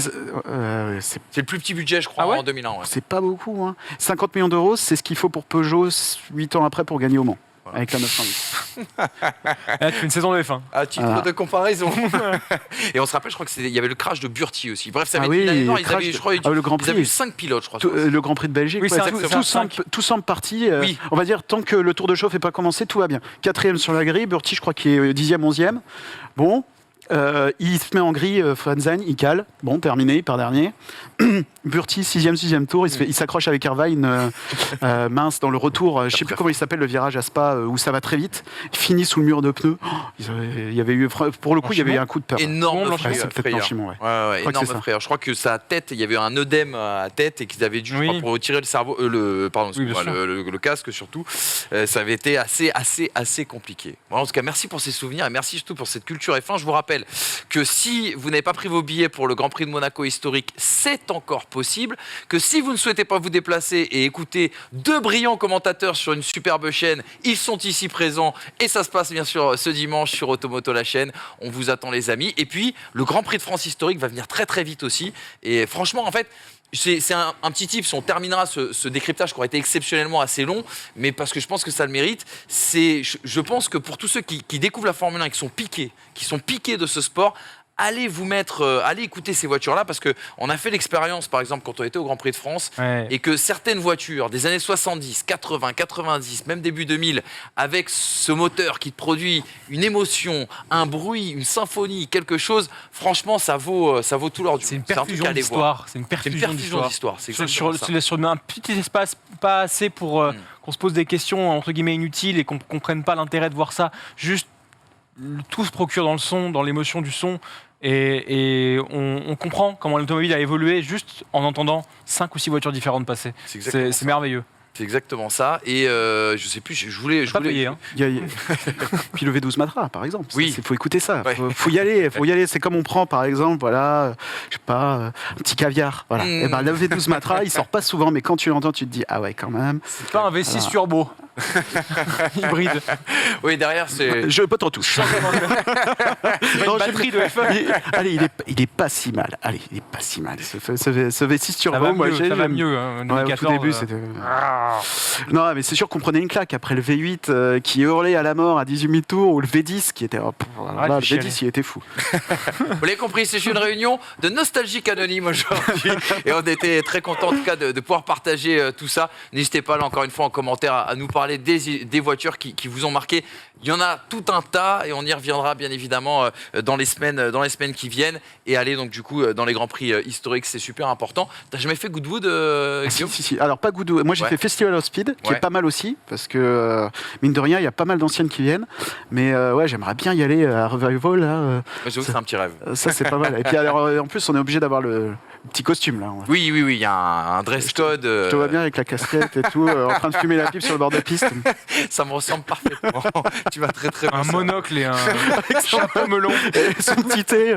C'est le plus petit budget, je crois, Ah ouais en 2001. Ouais. c'est pas beaucoup. 50 millions d'euros, c'est ce qu'il faut pour Peugeot 8 ans après pour gagner au Mans. Voilà. Avec la 908. Là, tu fais une saison de F1. À titre Voilà. de comparaison. Et on se rappelle, je crois qu'il y avait le crash de Burti aussi. Bref, ça avait Ah été oui, une année noire. Ils crash avaient, de- je crois, le Grand ils avaient eu Prix. 5 pilotes, je crois. Le Grand Prix de Belgique, Oui, ouais, c'est tout, exactement. tout semble parti. Oui. On va dire, tant que le tour de chauffe n'est pas commencé, tout va bien. 4e sur la grille, Burti, je crois qu'il est 10e, 11e. Bon, il se met en grille, Frenzen, il cale. Bon, terminé, il part dernier. Burti, 6e tour, il s'accroche avec Irvine, mince, dans le retour. Je ne sais plus comment il s'appelle, le virage à Spa, où ça va très vite. Il finit sous le mur de pneus. Il y avait eu, pour le coup, il y avait eu un coup de peur. Énorme Blanchiment. frayeur. C'est peut-être blanchiment, ouais. Ouais, crois que énorme c'est ça. frayeur. Je crois que sa tête, il y avait un œdème à la tête et qu'ils avaient dû, je Oui. crois, pour retirer le cerveau, pardon, Oui, bien excuse-moi, sûr. le casque surtout. Ça avait été assez compliqué. Bon, en tout cas, merci pour ces souvenirs et merci surtout pour cette culture F1. Je vous rappelle que si vous n'avez pas pris vos billets pour le Grand Prix de Monaco historique, c'est encore possible. Que si vous ne souhaitez pas vous déplacer et écouter deux brillants commentateurs sur une superbe chaîne, ils sont ici présents et ça se passe bien sûr ce dimanche sur Automoto la chaîne. On vous attend les amis. Et puis le Grand Prix de France historique va venir très très vite aussi. Et franchement en fait, c'est un petit tips, on terminera ce décryptage qui aurait été exceptionnellement assez long, mais parce que je pense que ça le mérite. Je pense que pour tous ceux qui découvrent la Formule 1 et qui sont piqués de ce sport, allez allez écouter ces voitures-là, parce qu'on a fait l'expérience, par exemple, quand on était au Grand Prix de France, Ouais. et que certaines voitures des années 70, 80, 90, même début 2000, avec ce moteur qui te produit une émotion, un bruit, une symphonie, quelque chose, franchement, ça vaut tout l'or du C'est une monde. un truc perfusion à aller voir. d'histoire. C'est une C'est une perfusion perfusion d'histoire. d'histoire. C'est Sur, exactement ça. sur un petit espace, pas assez pour qu'on se pose des questions entre guillemets inutiles et qu'on comprenne pas l'intérêt de voir ça. Juste, tout se procure dans le son, dans l'émotion du son. Et on comprend comment l'automobile a évolué juste en entendant 5 ou 6 voitures différentes passer. C'est exactement C'est ça. merveilleux. C'est exactement ça. Et je sais plus, je voulais. Pas payé, hein. Puis le V12 Matra, par exemple. Oui. Il faut écouter ça. Ouais. Faut y aller. Faut y aller. C'est comme on prend, par exemple, voilà, je sais pas, un petit caviar. Voilà. Mm. Et ben, le V12 Matra, il sort pas souvent, mais quand tu l'entends, tu te dis, ah ouais, quand même. C'est pas un V6 Voilà. turbo. Hybride. Oui, derrière, c'est. Je peux t'en touche. Une batterie de F1. Allez, il est pas si mal. Allez, il est pas si mal. Ce V6 Turbo, Ça va moi, mieux, ça va j'aime. mieux. Hein. Ouais, au tout 2014, début, c'était. Non, mais c'est sûr qu'on prenait une claque après le V8 qui hurlait à la mort à 18 000 tours, ou le V10 qui était. Ouais, Là, le tu V10, chialais. il était fou. Vous l'avez compris, c'est une réunion de nostalgiques anonymes aujourd'hui. Et on était très contents en tout cas de pouvoir partager tout ça. N'hésitez pas, là, encore une fois, en commentaire à nous parler des voitures qui vous ont marqué. Il y en a tout un tas et on y reviendra bien évidemment dans les semaines qui viennent. Et aller donc du coup dans les grands prix historiques, c'est super important. T'as jamais fait Goodwood, Guillaume ? Si. Alors, pas Goudou. Moi, j'ai Ouais. fait Festival of Speed, qui Ouais. est pas mal aussi, parce que, mine de rien, il y a pas mal d'anciennes qui viennent. Mais ouais, j'aimerais bien y aller à Revival, là. J'avoue que c'est un petit rêve. Ça, c'est pas mal. Et puis, alors, en plus, on est obligé d'avoir le petit costume, là. Oui, il y a un dress code. Je te vois bien avec la casquette et tout, en train de fumer la pipe sur le bord de la piste. Ça me ressemble parfaitement. Tu vas très très bien. Un ça. monocle et un chapeau melon. Et son petit thé,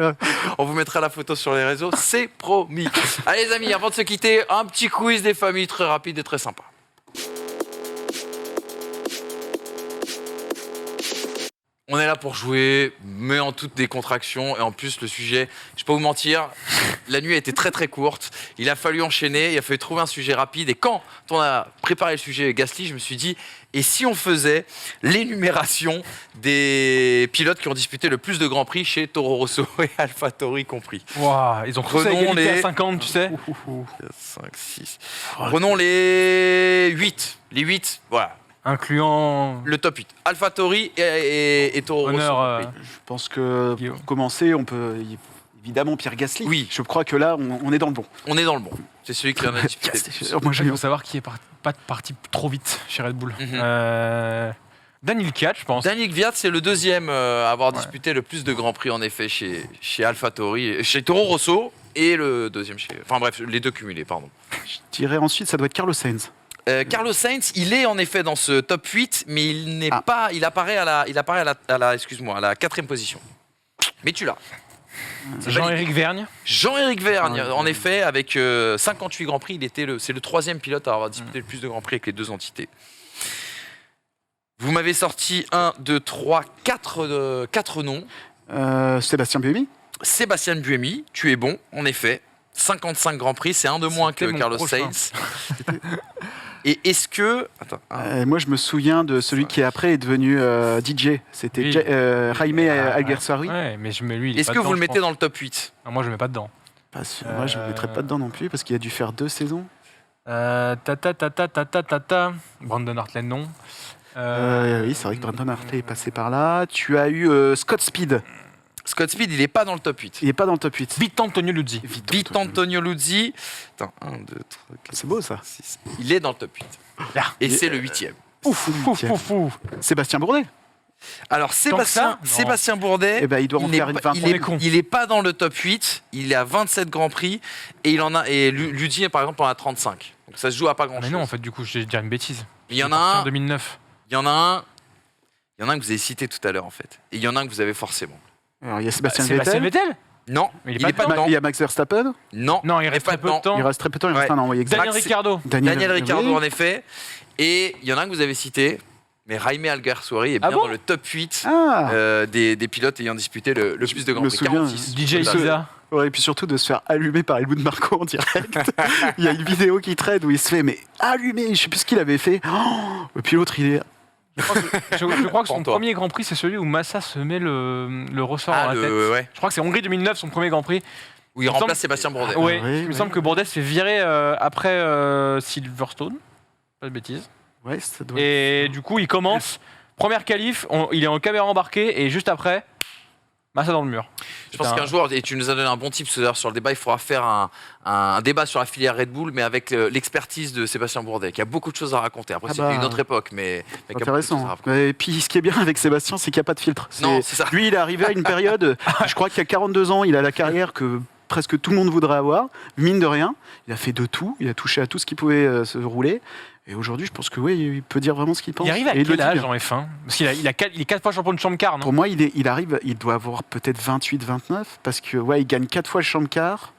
On vous mettra la photo sur les réseaux, c'est promis. Allez les amis, avant de se quitter, un petit quiz des familles très rapide et très sympa. On est là pour jouer, mais en toute décontraction. Et en plus, le sujet, je ne vais pas vous mentir, la nuit a été très très courte. Il a fallu enchaîner, il a fallu trouver un sujet rapide. Et quand on a préparé le sujet Gasly, je me suis dit, et si on faisait l'énumération des pilotes qui ont disputé le plus de Grands Prix chez Toro Rosso et AlphaTauri compris. Waouh, ils ont tous à Prenons égalité les- à 50, tu sais. 5, 6. Prenons les 8. Les 8, voilà. Incluant. Le top 8. AlphaTauri et Toro Rosso. Honneur. Oui. je pense que Guillaume. pour commencer, on peut évidemment Pierre Gasly. Oui. Je crois que là, on est dans le bon. On est dans le bon. C'est celui qui en a disputé. le plus. Moi, Il faut savoir qui est pas parti trop vite chez Red Bull. Mhm. Daniel Kiat, je pense. Daniel Kvyat, c'est le deuxième à avoir disputé le plus de Grands Prix en effet chez AlphaTauri, chez Toro Rosso et le deuxième chez. Enfin bref, les deux cumulés, pardon. Je dirais ensuite, ça doit être Carlos Sainz. Carlos Sainz, il est en effet dans ce top 8, mais il n'est Ah. pas. Il apparaît à la excuse-moi, à la 4e position. Mais tu l'as. C'est validé. Jean-Éric Vergne. Jean-Éric Vergne, Jean-Éric en effet, avec 58 Grands Prix, c'est le 3e pilote à avoir disputé le plus de Grands Prix avec les deux entités. Vous m'avez sorti 1, 2, 3, 4 noms. Sébastien Buemi. Sébastien Buemi, tu es bon, en effet. 55 Grands Prix, c'est un de moins que C'était mon Carlos prochain. Sainz. Et est-ce que... Attends, Moi, je me souviens de celui qui après est devenu DJ. C'était Oui. Jaime Alguersuari. Ouais, mais lui, il est est-ce pas que dedans, vous le je mettez pense. dans le top 8 Ah, moi, je le mets pas dedans. Pas sûr. Moi, je ne le mettrais pas dedans non plus parce qu'il a dû faire 2 saisons. Brandon Hartley, non. Oui, c'est vrai que Brandon Hartley est passé par là. Tu as eu Scott Speed. Scott Speed, il n'est pas dans le top 8. Il n'est pas dans le top 8. Vite Antonio Luzzi. Vite Antonio Luzzi. Attends, 1, 2, 3, 4, C'est beau ça. 6. Il est dans le top 8. Ah. Et c'est le 8e. Ouf, Sébastien Bourdet. Alors Sébastien, Non. Sébastien Bourdet, Eh ben, il doit en il n'est faire une pas- vingtaine. il On est con. est pas dans le top 8. Il est à 27 Grands Prix et il en a et Luzzi par exemple en a 35. Donc ça se joue à pas grand Mais chose. non, en fait, du coup, je vais dire une bêtise. Il y en Il est a parti un. en 2009. Il y en a un. Il y en a un que vous avez cité tout à l'heure en fait. Et il y en a un que vous avez forcément. Alors, il y a Sébastien Sébastien Vettel. Vettel. Non, Mais il est pas dedans. Il y a Max Verstappen. Non, Non, il reste pas très peu de dedans. temps. Il reste très peu de temps. Il reste Ouais. un an. Oui, exact. Daniel Max- Ricciardo. Daniel Ricciardo oui. en effet. Et il y en a un que vous avez cité, mais Jaime Alguersuari est bien Ah bon dans le top 8 Ah. des pilotes ayant disputé le plus de Grands me Prix. souviens. 46. DJ Voilà. Souza. Ouais, et puis surtout de se faire allumer par Helmut Marko en direct. Il y a une vidéo qui traîne où il se fait mais allumer. Je sais plus ce qu'il avait fait. Oh, et puis l'autre il est Je crois que son Pour toi. premier Grand Prix, c'est celui où Massa se met le ressort dans la tête. ouais. Je crois que c'est Hongrie 2009, son premier Grand Prix. Où il Il me remplace semble- Sébastien Bourdet. Oui, Ouais, il me ouais. semble que Bourdet se fait virer après Silverstone. Pas de bêtises. Ouais, ça doit Et du coup, il commence. Première qualif, il est en caméra embarquée et juste après, Massa dans le mur. Je pense qu'un jour, et tu nous as donné un bon tip tout à l'heure sur le débat, il faudra faire un débat sur la filière Red Bull, mais avec l'expertise de Sébastien Bourdet, qui a beaucoup de choses à raconter. Après, Ah c'était bah, une autre époque, mais qui a beaucoup de choses à intéressant. raconter. Et puis, ce qui est bien avec Sébastien, c'est qu'il n'y a pas de filtre. Non, c'est ça. Lui, il est arrivé à une période, je crois qu'il y a 42 ans, il a la carrière que presque tout le monde voudrait avoir, mine de rien. Il a fait de tout, il a touché à tout ce qui pouvait se rouler. Et aujourd'hui, je pense que oui, il peut dire vraiment ce qu'il pense. Il arrive à Et le quel dit âge bien. en F1 Parce qu'il il est 4 fois champion de Champ Car, non? Pour moi, il doit avoir peut-être 28, 29, parce que ouais, il gagne 4 fois le Champ Car.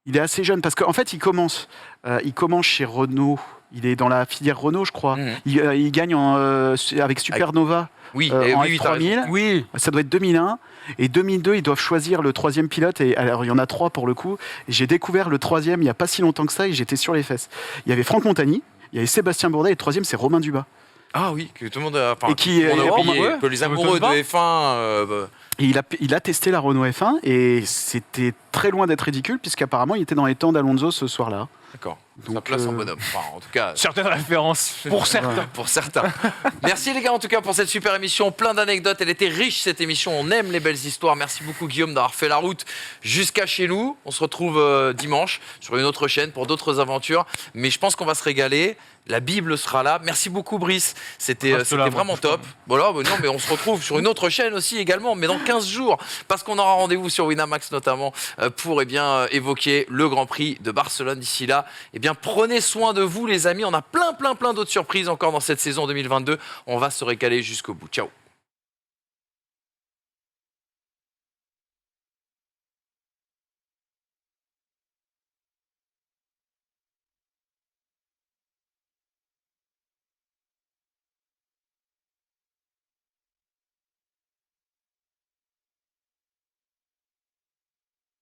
Il est assez jeune, parce qu'en fait, il commence chez Renault. Il est dans la filière Renault, je crois. Mhm. Il gagne avec Supernova Oui, en et oui, t'as raison. F3000. Oui. Ça doit être 2001. Et 2002, ils doivent choisir le troisième pilote. Et alors, il y en a 3 pour le coup. Et j'ai découvert le troisième il n'y a pas si longtemps que ça et j'étais sur les fesses. Il y avait Franck Montagny, il y avait Sébastien Bourdet et le troisième, c'est Romain Dubat. Ah oui, que tout le monde a, enfin, Et qui- tout le monde a et- oublié, ouais, que les ça amoureux de m'étonne pas. F1... Et il a testé la Renault F1 et c'était très loin d'être ridicule puisqu'apparemment, il était dans les temps d'Alonso ce soir-là. D'accord, ça Donc, place en bonhomme. Enfin, en tout cas... Certaines références, pour certains. Pour certains. Merci les gars en tout cas pour cette super émission, plein d'anecdotes, elle était riche cette émission, on aime les belles histoires. Merci beaucoup Guillaume d'avoir fait la route jusqu'à chez nous. On se retrouve dimanche sur une autre chaîne pour d'autres aventures, mais je pense qu'on va se régaler. La Bible sera là. Merci beaucoup Brice, c'était Reste là, moi, vraiment bouge pas. top. Voilà, non mais on se retrouve sur une autre chaîne aussi également, mais dans 15 jours, parce qu'on aura rendez-vous sur Winamax notamment pour évoquer le Grand Prix de Barcelone. D'ici là, prenez soin de vous les amis, on a plein d'autres surprises encore dans cette saison 2022. On va se régaler jusqu'au bout. Ciao.